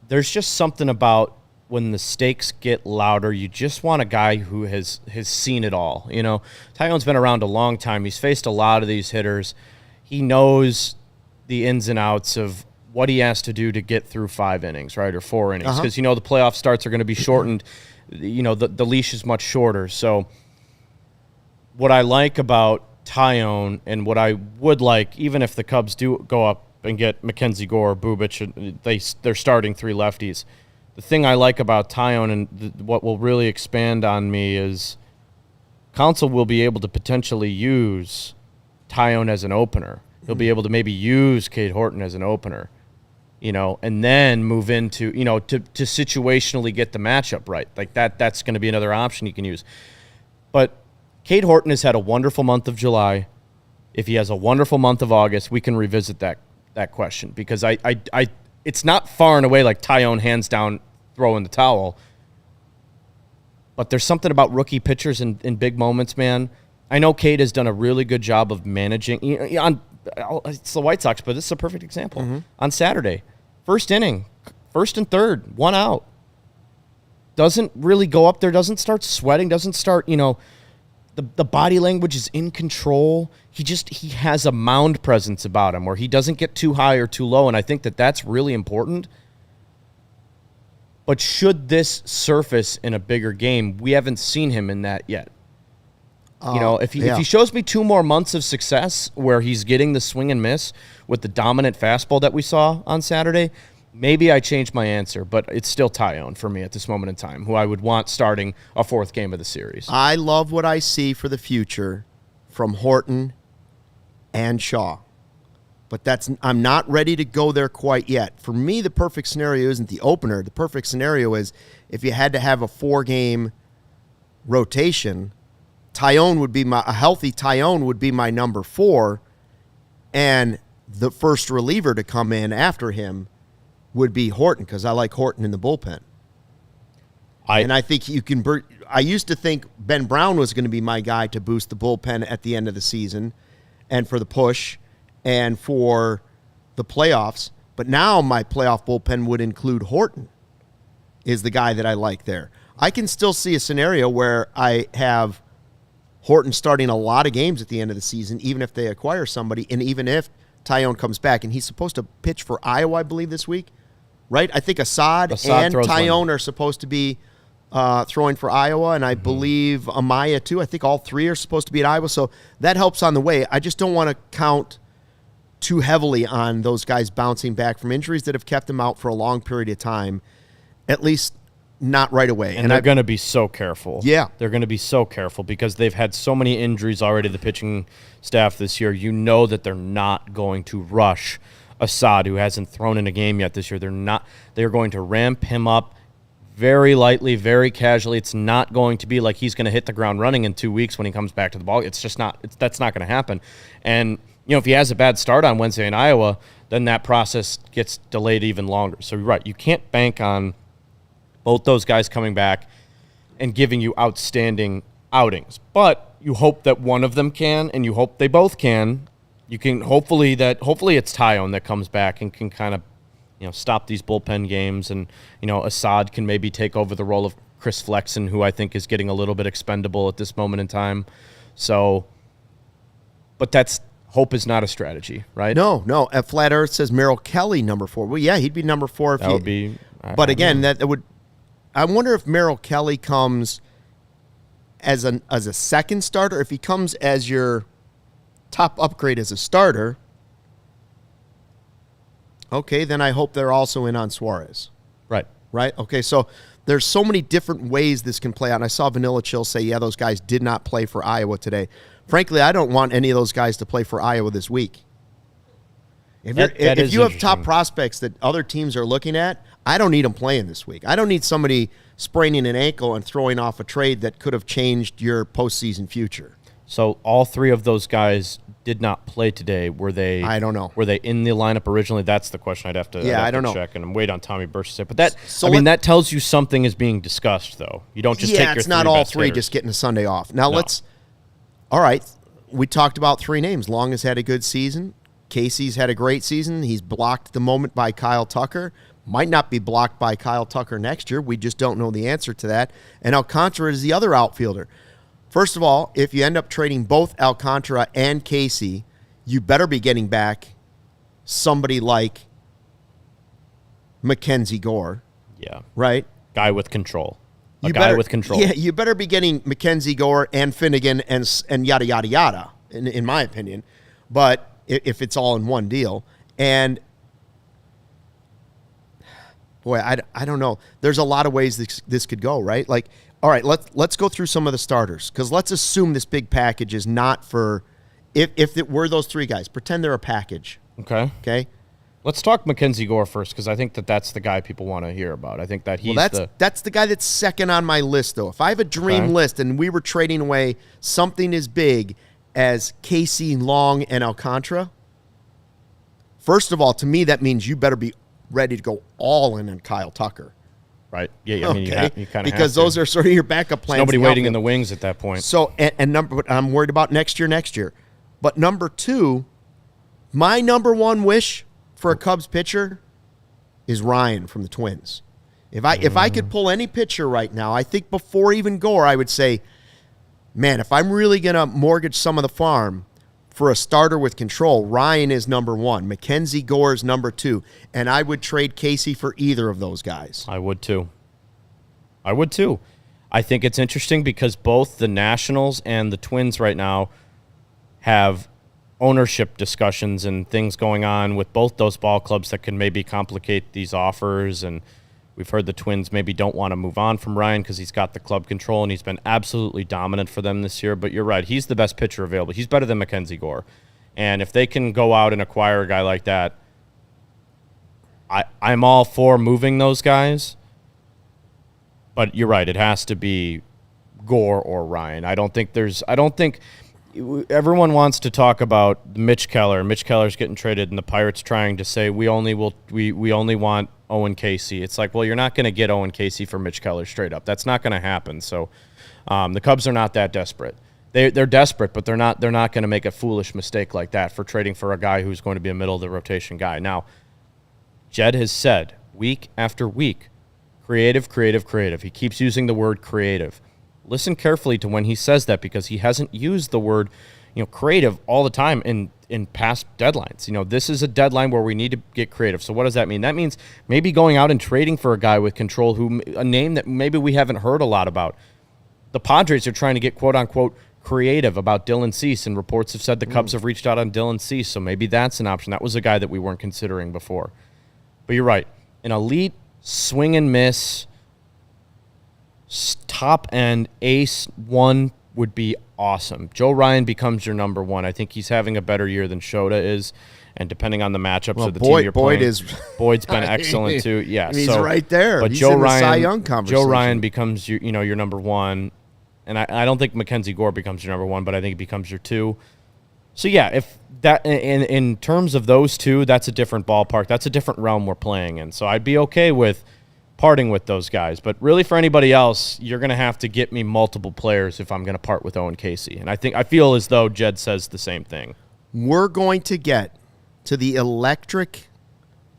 there's just something about when the stakes get louder, you just want a guy who has seen it all. Taillon's been around a long time. He's faced a lot of these hitters. He knows the ins and outs of what he has to do to get through 5 innings, right, or 4 innings, because the playoff starts are going to be shortened. The leash is much shorter. So what I like about Taillon, and what I would like, even if the Cubs do go up and get MacKenzie Gore, Bubic, they're starting 3 lefties. The thing I like about Taillon, and what will really expand on me, is Counsell will be able to potentially use Taillon as an opener. He'll be able to maybe use Cade Horton as an opener, and then move into, to situationally get the matchup right. Like that's going to be another option you can use. But Cade Horton has had a wonderful month of July. If he has a wonderful month of August, we can revisit that question, because it's not far and away like Taillon hands down throwing the towel. But there's something about rookie pitchers in big moments, man. I know Cade has done a really good job of managing. It's the White Sox, but this is a perfect example. On Saturday, first inning, 1st and 3rd, 1 out. Doesn't really go up there, doesn't start sweating, doesn't start, the body language is in control. He has a mound presence about him where he doesn't get too high or too low, and I think that's really important. But should this surface in a bigger game, we haven't seen him in that yet. If he shows me 2 more months of success where he's getting the swing and miss with the dominant fastball that we saw on Saturday, maybe I change my answer. But it's still Taillon for me at this moment in time, who I would want starting a 4th game of the series. I love what I see for the future from Horton and Shaw. But I'm not ready to go there quite yet. For me, the perfect scenario isn't the opener. The perfect scenario is if you had to have a 4-game rotation, a healthy Taillon would be my number 4, and the first reliever to come in after him would be Horton, because I like Horton in the bullpen. And I think you can. I used to think Ben Brown was going to be my guy to boost the bullpen at the end of the season, and for the push, and for the playoffs. But now my playoff bullpen would include Horton, is the guy that I like there. I can still see a scenario where I have Horton starting a lot of games at the end of the season, even if they acquire somebody, and even if Taillon comes back. And he's supposed to pitch for Iowa, I believe, this week, right? I think Assad and Taillon are supposed to be throwing for Iowa, and I believe Amaya too. I think all 3 are supposed to be at Iowa, so that helps on the way. I just don't want to count too heavily on those guys bouncing back from injuries that have kept them out for a long period of time, at least not right away. And they're going to be so careful. Yeah. They're going to be so careful because they've had so many injuries already, the pitching staff this year. You know that they're not going to rush Assad, who hasn't thrown in a game yet this year. They're going to ramp him up very lightly, very casually. It's not going to be like he's going to hit the ground running in 2 weeks when he comes back to the ball. It's just not. That's not going to happen. And if he has a bad start on Wednesday in Iowa, then that process gets delayed even longer. So you're right. You can't bank on both those guys coming back. and giving you outstanding outings. But you hope that one of them can, and you hope they both can. You can hopefully it's Taillon that comes back and can kind of, stop these bullpen games, and Assad can maybe take over the role of Chris Flexen, who I think is getting a little bit expendable at this moment in time. So, but hope is not a strategy, right? No. At Flat Earth says Merrill Kelly number 4. Well, yeah, he'd be number 4 if that would be. But again, that would. I wonder if Merrill Kelly comes as a second starter. If he comes as your top upgrade as a starter, okay, then I hope they're also in on Suarez. Right? Okay, so there's so many different ways this can play out. And I saw Vanilla Chill say, yeah, those guys did not play for Iowa today. Frankly, I don't want any of those guys to play for Iowa this week. If you have top prospects that other teams are looking at, I don't need them playing this week. I don't need somebody spraining an ankle and throwing off a trade that could have changed your postseason future. So all 3 of those guys did not play today. Were they? I don't know. Were they in the lineup originally? That's the question I'd have to. I don't know. Check and wait on Tommy Burch to say. But that tells you something is being discussed, though. You don't just take your 3 it's not all 3 hitters. just getting a Sunday off. Now all right, we talked about 3 names. Long has had a good season. Casey's had a great season. He's blocked at the moment by Kyle Tucker. Might not be blocked by Kyle Tucker next year. We just don't know the answer to that. And Alcantara is the other outfielder. First of all, if you end up trading both Alcantara and Casey, you better be getting back somebody like MacKenzie Gore. Yeah. Right? Guy with control. Guy with control. Yeah, you better be getting MacKenzie Gore and Finnegan and yada, yada, yada, in my opinion. But if it's all in one deal. And, boy, I don't know. There's a lot of ways this could go, right? Like, all right, let's go through some of the starters, because let's assume this big package is not for if it were those 3 guys. Pretend they're a package. Okay. Let's talk MacKenzie Gore first, because I think that's the guy people want to hear about. I think that that's the guy that's second on my list, though. If I have a dream list and we were trading away something as big as Casey, Long, and Alcantara, first of all, to me that means you better be ready to go all in on Kyle Tucker. Right. Yeah. I mean, you kind of because those are sort of your backup plans. Nobody waiting in the wings at that point. So, I'm worried about next year. But number 2, my number 1 wish for a Cubs pitcher is Ryan from the Twins. If I could pull any pitcher right now, I think before even Gore, I would say, man, if I'm really gonna mortgage some of the farm for a starter with control, Ryan is number 1. MacKenzie Gore is number 2. And I would trade Casey for either of those guys. I would too. I think it's interesting because both the Nationals and the Twins right now have ownership discussions and things going on with both those ball clubs that can maybe complicate these offers. And we've heard the Twins maybe don't want to move on from Ryan because he's got the club control and he's been absolutely dominant for them this year. But you're right. He's the best pitcher available. He's better than MacKenzie Gore. And if they can go out and acquire a guy like that, I'm all for moving those guys. But you're right. It has to be Gore or Ryan. I don't think everyone wants to talk about Mitch Keller. Mitch Keller's getting traded and the Pirates trying to say we only want Owen Casey. It's like, well, you're not going to get Owen Casey for Mitch Keller straight up. That's not going to happen. So the Cubs are not that desperate. They're desperate, but they're not going to make a foolish mistake like that for trading for a guy who's going to be a middle of the rotation guy. Now, Jed has said week after week, creative. He keeps using the word creative. Listen carefully to when he says that, because he hasn't used the word, creative all the time in past deadlines. This is a deadline where we need to get creative. So what does that mean? That means maybe going out and trading for a guy with control, a name that maybe we haven't heard a lot about. The Padres are trying to get quote unquote creative about Dylan Cease, and reports have said the Cubs have reached out on Dylan Cease. So maybe that's an option. That was a guy that we weren't considering before. But you're right. An elite swing and miss, top end ace one would be awesome. Joe Ryan becomes your number 1. I think he's having a better year than Shota is, and depending on the matchups of the team you're playing, Boyd's been excellent too. Yeah, he's right there. But he's Joe in Ryan, the Cy Young conversation. Joe Ryan becomes your number 1, and I don't think MacKenzie Gore becomes your number 1, but I think he becomes your 2. So yeah, if that in terms of those two, that's a different ballpark. That's a different realm we're playing in. So I'd be okay with parting with those guys. But really, for anybody else, you're going to have to get me multiple players if I'm going to part with Owen Casey. And I feel as though Jed says the same thing. We're going to get to the electric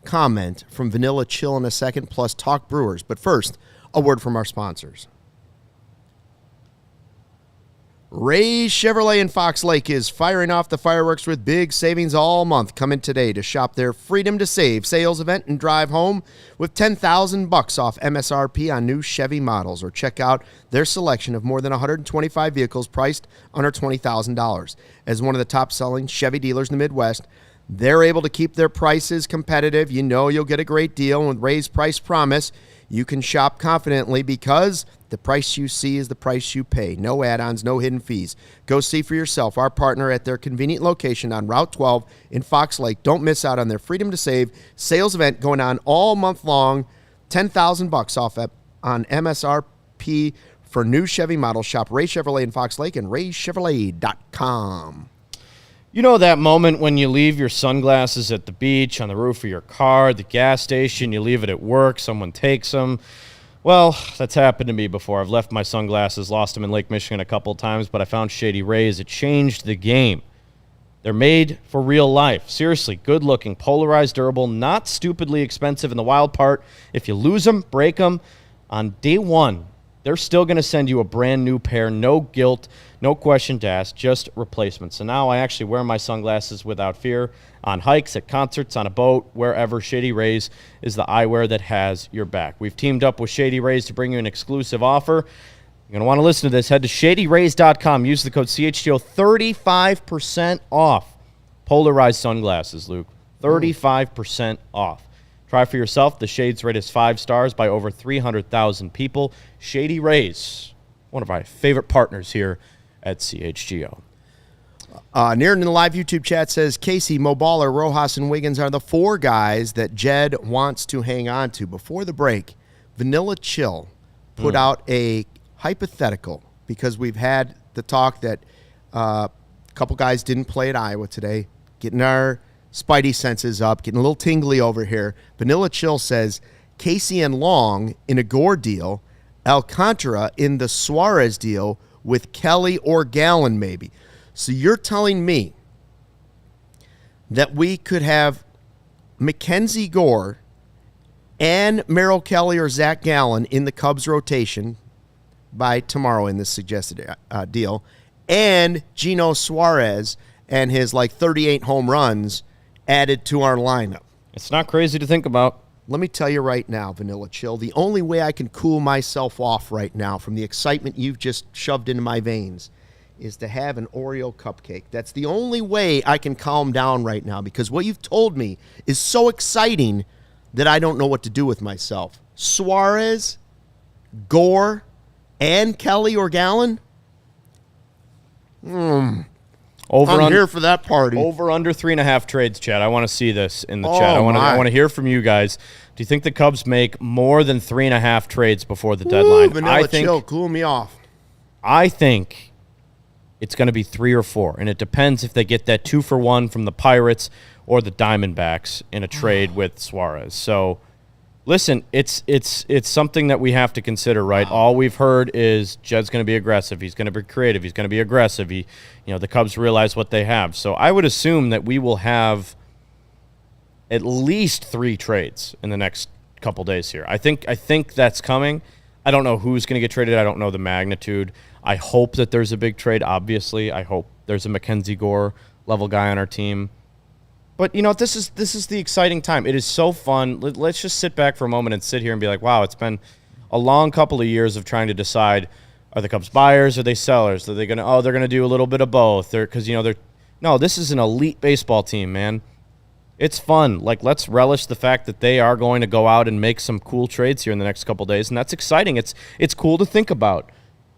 comment from Vanilla Chill in a second, plus talk Brewers. But first, a word from our sponsors. Ray's Chevrolet in Fox Lake is firing off the fireworks with big savings all month. Come in today to shop their Freedom to Save sales event and drive home with $10,000 off MSRP on new Chevy models, or check out their selection of more than 125 vehicles priced under $20,000. As one of the top-selling Chevy dealers in the Midwest, they're able to keep their prices competitive. You know you'll get a great deal, and with Ray's Price Promise, you can shop confidently because the price you see is the price you pay. No add-ons, no hidden fees. Go see for yourself our partner at their convenient location on Route 12 in Fox Lake. Don't miss out on their Freedom to Save sales event going on all month long. $10,000 off on MSRP for new Chevy models. Shop Ray Chevrolet in Fox Lake and raychevrolet.com. You know that moment when you leave your sunglasses at the beach, on the roof of your car, the gas station, you leave it at work, someone takes them. Well, that's happened to me before. I've left my sunglasses, lost them in Lake Michigan a couple of times, but I found Shady Rays. It changed the game. They're made for real life. Seriously, good-looking, polarized, durable, not stupidly expensive. And the wild part, if you lose them, break them, on day one, they're still going to send you a brand new pair, no guilt, no question to ask, just replacements. So now I actually wear my sunglasses without fear on hikes, at concerts, on a boat, wherever. Shady Rays is the eyewear that has your back. We've teamed up with Shady Rays to bring you an exclusive offer. You're going to want to listen to this. Head to shadyrays.com. Use the code CHGO. 35% off polarized sunglasses, Luke. 35% off. Try for yourself. The Shades rated 5 stars by over 300,000 people. Shady Rays, one of my favorite partners here at CHGO. Near in the live YouTube chat says, Casey, Mo Baller, Rojas, and Wiggins are the 4 guys that Jed wants to hang on to. Before the break, Vanilla Chill put out a hypothetical, because we've had the talk that a couple guys didn't play at Iowa today, getting our spidey senses up, getting a little tingly over here. Vanilla Chill says Casey and Long in a Gore deal, Alcantara in the Suarez deal with Kelly or Gallen maybe. So you're telling me that we could have MacKenzie Gore and Merrill Kelly or Zach Gallen in the Cubs rotation by tomorrow in this suggested deal, and Gino Suarez and his 38 home runs added to our lineup. It's not crazy to think about. Let me tell you right now, Vanilla Chill, the only way I can cool myself off right now from the excitement you've just shoved into my veins is to have an Oreo cupcake. That's the only way I can calm down right now, because what you've told me is so exciting that I don't know what to do with myself. Suarez, Gore, and Kelly or Gallen? I'm here for that party. Over under 3.5 trades, Chad. I want to see this in the chat. I want to hear from you guys. Do you think the Cubs make more than 3.5 trades before the deadline? Vanilla Chill, cool me off. I think it's going to be 3 or 4, and it depends if they get that 2-for-1 from the Pirates or the Diamondbacks in a trade with Suarez. So, listen, it's something that we have to consider, right? Wow. All we've heard is Jed's going to be aggressive. He's going to be creative. He's going to be aggressive. The Cubs realize what they have. So I would assume that we will have at least 3 trades in the next couple days here. I think that's coming. I don't know who's going to get traded. I don't know the magnitude. I hope that there's a big trade, obviously. I hope there's a MacKenzie Gore level guy on our team. But, this is the exciting time. It is so fun. Let's just sit back for a moment and sit here and be like, wow, it's been a long couple of years of trying to decide, are the Cubs buyers, are they sellers? Are they they're going to do a little bit of both? No, this is an elite baseball team, man. It's fun. Let's relish the fact that they are going to go out and make some cool trades here in the next couple of days, and that's exciting. It's cool to think about,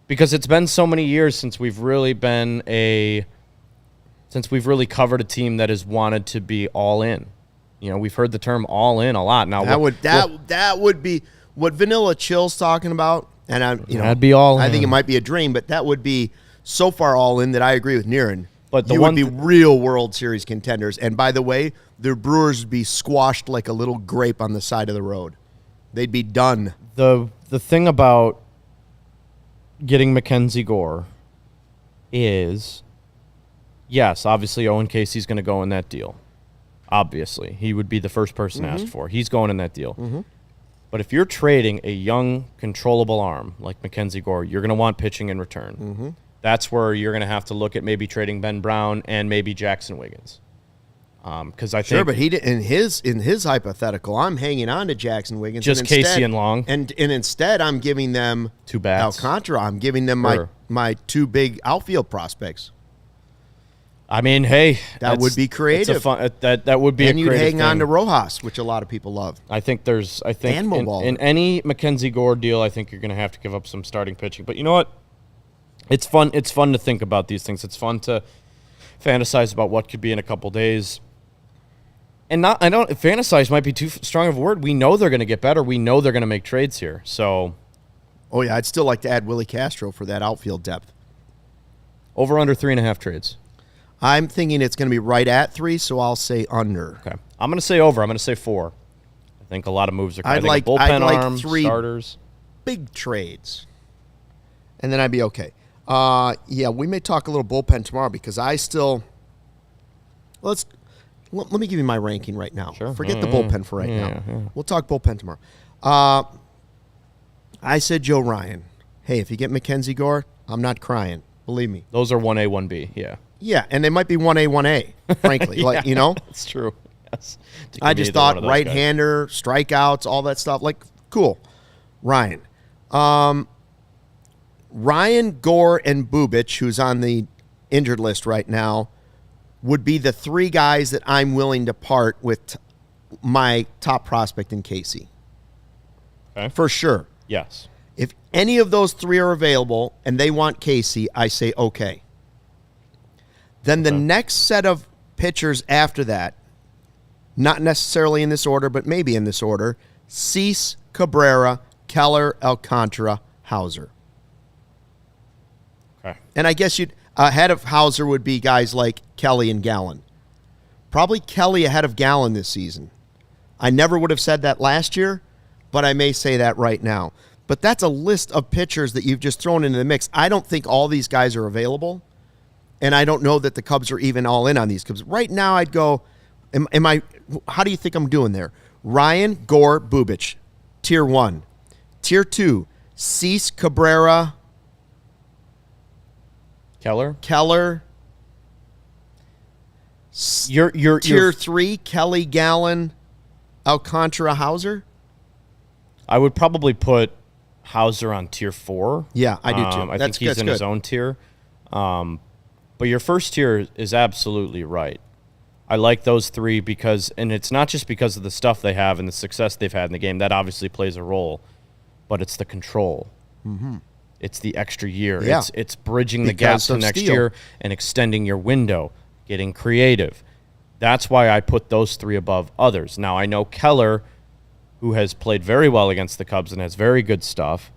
because it's been so many years since we've really covered a team that has wanted to be all in. We've heard the term all in a lot. Now that would be what Vanilla Chill's talking about, and that'd be all in. I think it might be a dream, but that would be so far all in that I agree with Niren. But would be real World Series contenders. And by the way, the Brewers would be squashed like a little grape on the side of the road. They'd be done. The thing about getting MacKenzie Gore is, yes, obviously Owen Casey's going to go in that deal. Obviously. He would be the first person asked for. He's going in that deal. But if you're trading a young, controllable arm like MacKenzie Gore, you're going to want pitching in return. That's where you're going to have to look at maybe trading Ben Brown and maybe Jackson Wiggins. Because I think Sure, but he did, in his hypothetical, I'm hanging on to Jackson Wiggins. Just Casey and Long. And instead, I'm giving them two bats. Alcantara. I'm giving them my two big outfield prospects. I mean, hey, that would be creative. That would be. And a you'd creative hang on thing. to Rojas, which a lot of people love. I think in any MacKenzie Gore deal, I think you're going to have to give up some starting pitching. But you know what? It's fun. It's fun to think about these things. It's fun to fantasize about what could be in a couple days. And fantasize might be too strong of a word. We know they're going to get better. We know they're going to make trades here. So, oh yeah, I'd still like to add Willie Castro for that outfield depth. Over under 3.5 trades. I'm thinking it's going to be right at 3, so I'll say under. Okay, I'm going to say over. I'm going to say 4. I think a lot of moves are coming. I'd like arm, 3 starters, big trades, and then I'd be okay. Yeah, we may talk a little bullpen tomorrow because I still let me give you my ranking right now. Sure. Forget the bullpen for right now. Yeah. We'll talk bullpen tomorrow. I said Joe Ryan. Hey, if you get MacKenzie Gore, I'm not crying. Believe me. Those are 1A, 1B. Yeah. Yeah, and they might be 1A, 1A, frankly. Yeah, like, you know? It's true. Yes. I just thought right-hander, strikeouts, all that stuff. Like, cool. Ryan. Ryan, Gore, and Bubic, who's on the injured list right now, would be the 3 guys that I'm willing to part with my top prospect in Casey. Okay. For sure. Yes. If any of those 3 are available and they want Casey, I say okay. Then the next set of pitchers after that, not necessarily in this order, but maybe in this order, Cease, Cabrera, Keller, Alcantara, Hauser. Okay. And I guess ahead of Hauser would be guys like Kelly and Gallen. Probably Kelly ahead of Gallen this season. I never would have said that last year, but I may say that right now. But that's a list of pitchers that you've just thrown into the mix. I don't think all these guys are available, and I don't know that the Cubs are even all in on these Cubs. Right now I'd go, how do you think I'm doing there? Ryan, Gore, Bubic, Tier 1. Tier 2, Cease, Cabrera, Keller. Your Tier 3, Kelly, Gallen, Alcantara, Hauser. I would probably put Hauser on Tier 4. Yeah, I do too. I think he's in his own tier. But your first tier is absolutely right. I like those 3 because, and it's not just because of the stuff they have and the success they've had in the game. That obviously plays a role, but it's the control. Mm-hmm. It's the extra year. Yeah. It's bridging the gap to next year and extending your window, getting creative. That's why I put those 3 above others. Now, I know Keller, who has played very well against the Cubs and has very good stuff,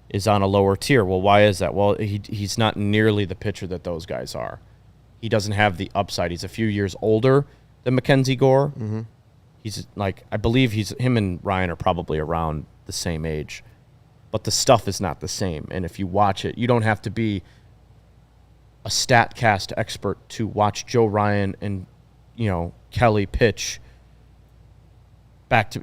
is on a lower tier. Well, why is that? Well, he's not nearly the pitcher that those guys are. He doesn't have the upside. He's a few years older than MacKenzie Gore. Mm-hmm. He's like, I believe him and Ryan are probably around the same age. But the stuff is not the same. And if you watch it, you don't have to be a StatCast expert to watch Joe Ryan and, Kelly pitch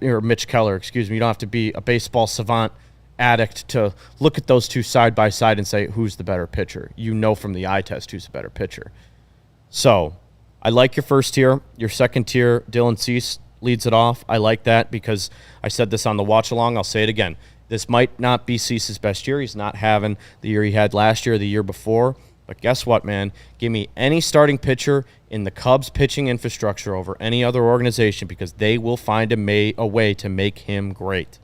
or Mitch Keller, excuse me. You don't have to be a baseball savant addict to look at those 2 side by side and say, who's the better pitcher? You know from the eye test who's the better pitcher. So I like your first tier. Your second tier, Dylan Cease leads it off. I like that because I said this on the watch along. I'll say it again. This might not be Cease's best year. He's not having the year he had last year or the year before. But guess what, man? Give me any starting pitcher in the Cubs pitching infrastructure over any other organization because they will find a way to make him great.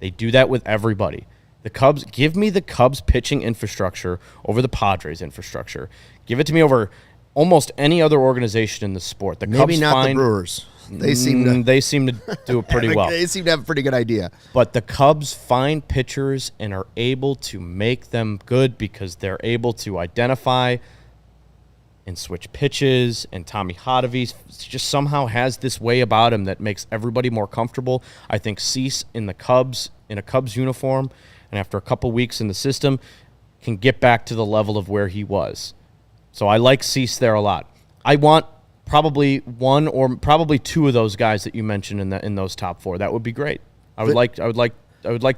They do that with everybody. The Cubs, give me the Cubs pitching infrastructure over the Padres infrastructure. Give it to me over almost any other organization in the sport. The Maybe Cubs not the Brewers. They seem to do it pretty well. They seem to have a pretty good idea. But the Cubs find pitchers and are able to make them good because they're able to identify and switch pitches, and Tommy Hotovy just somehow has this way about him that makes everybody more comfortable. I think Cease in a Cubs uniform, and after a couple weeks in the system, can get back to the level of where he was. So I like Cease there a lot. I want probably one or probably two of those guys that you mentioned in those top four. That would be great. I would like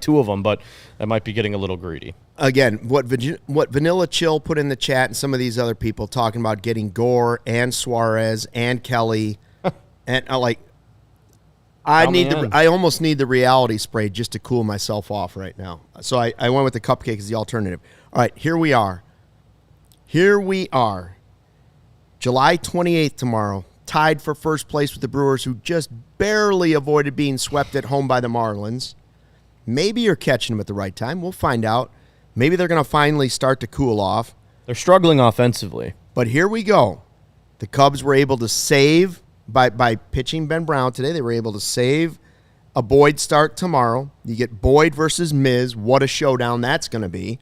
two of them, but that might be getting a little greedy. Again, what Vanilla Chill put in the chat and some of these other people talking about getting Gore and Suarez and Kelly, and I almost need the reality spray just to cool myself off right now. So I went with the cupcake as the alternative. All right, here we are. July 28th tomorrow, tied for first place with the Brewers, who just barely avoided being swept at home by the Marlins. Maybe you're catching them at the right time. We'll find out. Maybe they're going to finally start to cool off. They're struggling offensively. But here we go. The Cubs were able to save, by pitching Ben Brown today, they were able to save a Boyd start tomorrow. You get Boyd versus Miz. What a showdown that's going to be.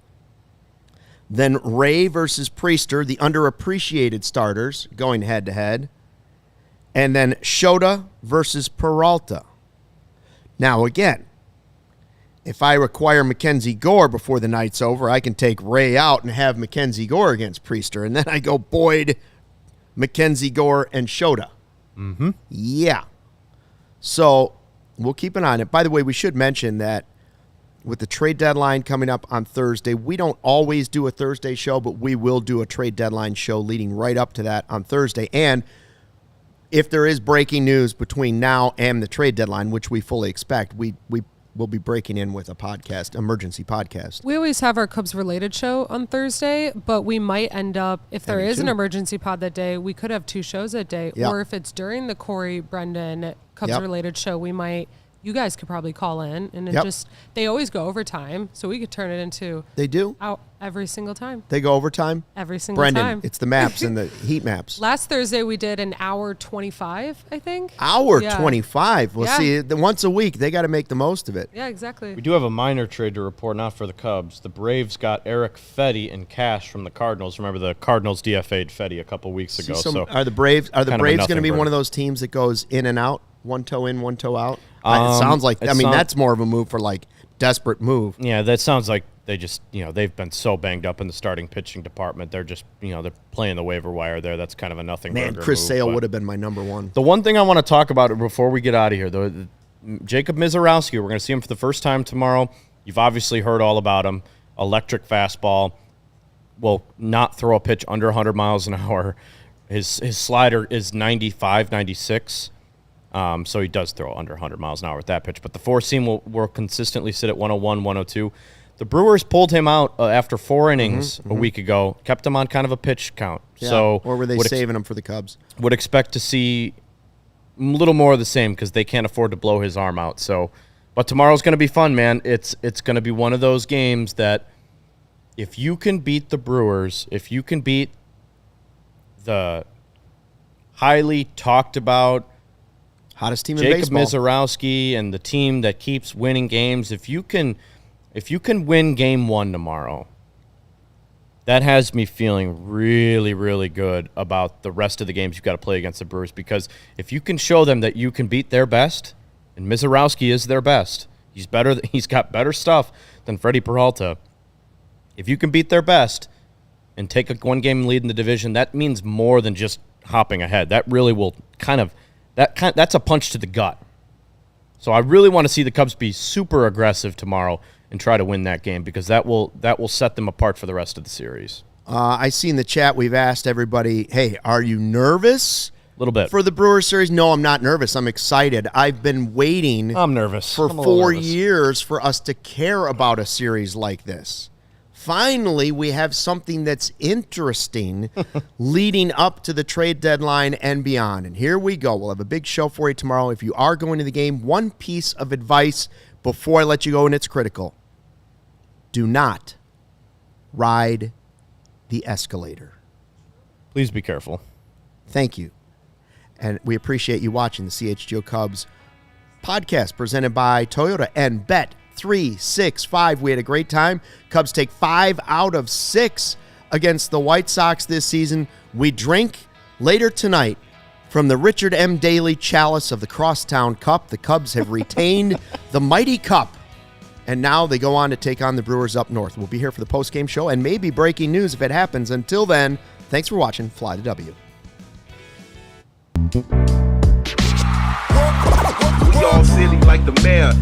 Then Ray versus Priester, the underappreciated starters, going head-to-head. And then Shota versus Peralta. Now, again, if I require MacKenzie Gore before the night's over, I can take Ray out and have MacKenzie Gore against Priester. And then I go Boyd, MacKenzie Gore, and Shota. Mm-hmm. Yeah. So we'll keep an eye on it. By the way, we should mention that with the trade deadline coming up on Thursday, we don't always do a Thursday show, but we will do a trade deadline show leading right up to that on Thursday. And if there is breaking news between now and the trade deadline, which we fully expect, we will be breaking in with a podcast, emergency podcast. We always have our Cubs-related show on Thursday, but we might end up, if there is an emergency pod that day, we could have two shows that day. Yep. Or if it's during the Corey Brendan Cubs-related show, we might... You guys could probably call in, and they always go overtime, so we could turn it into... They do? Out every single time. They go overtime? Every single time. Brendan, it's the maps and the heat maps. Last Thursday, we did an hour 25, I think. Hour 25? Well, Yeah. see, once a week, they got to make the most of it. Yeah, exactly. We do have a minor trade to report, not for the Cubs. The Braves got Eric Fetty in cash from the Cardinals. Remember, the Cardinals DFA'd Fetty a couple weeks ago. So are the Braves going to be burger. one of those teams that goes in and out, one toe in, one toe out? It sounds like, that's more of a move for like desperate move. Yeah, that sounds like they just, they've been so banged up in the starting pitching department. They're just, they're playing the waiver wire there. That's kind of a nothing burger Man, Chris move, Sale would have been my number one. The one thing I want to talk about before we get out of here, though, Jacob Mizorowski, we're going to see him for the first time tomorrow. You've obviously heard all about him. Electric fastball. Will not throw a pitch under 100 miles an hour. His slider is 95, 96. So he does throw under 100 miles an hour with that pitch. But the four-seam will consistently sit at 101, 102. The Brewers pulled him out after 4 innings a week ago, kept him on kind of a pitch count. Yeah. So or were they saving him for the Cubs? Would expect to see a little more of the same because they can't afford to blow his arm out. So, but tomorrow's going to be fun, man. It's going to be one of those games that if you can beat the Brewers, if you can beat the highly talked about hottest team in Jacob baseball, Mizorowski, and the team that keeps winning games, if you can win game 1 tomorrow, that has me feeling really, really good about the rest of the games you've got to play against the Brewers, because if you can show them that you can beat their best, and Mizorowski is their best, he's got better stuff than Freddie Peralta. If you can beat their best and take a 1-game lead in the division, that means more than just hopping ahead. That really will that's a punch to the gut. So I really want to see the Cubs be super aggressive tomorrow and try to win that game, because that will set them apart for the rest of the series. I see in the chat we've asked everybody, hey, are you nervous? A little bit. For the Brewers series? No, I'm not nervous. I'm excited. I've been waiting I'm nervous. for 4 years for us to care about a series like this. Finally, we have something that's interesting leading up to the trade deadline and beyond. And here we go. We'll have a big show for you tomorrow. If you are going to the game, one piece of advice before I let you go, and it's critical. Do not ride the escalator. Please be careful. Thank you. And we appreciate you watching the CHGO Cubs podcast presented by Toyota and Bet365. We had a great time. Cubs take 5 out of 6 against the White Sox this season. We drink later tonight from the Richard M. Daley chalice of the Crosstown Cup. The Cubs have retained the mighty cup, and now they go on to take on the Brewers up north. We'll be here for the postgame show and maybe breaking news if it happens. Until then, thanks for watching Fly the W. We all silly like the mayor.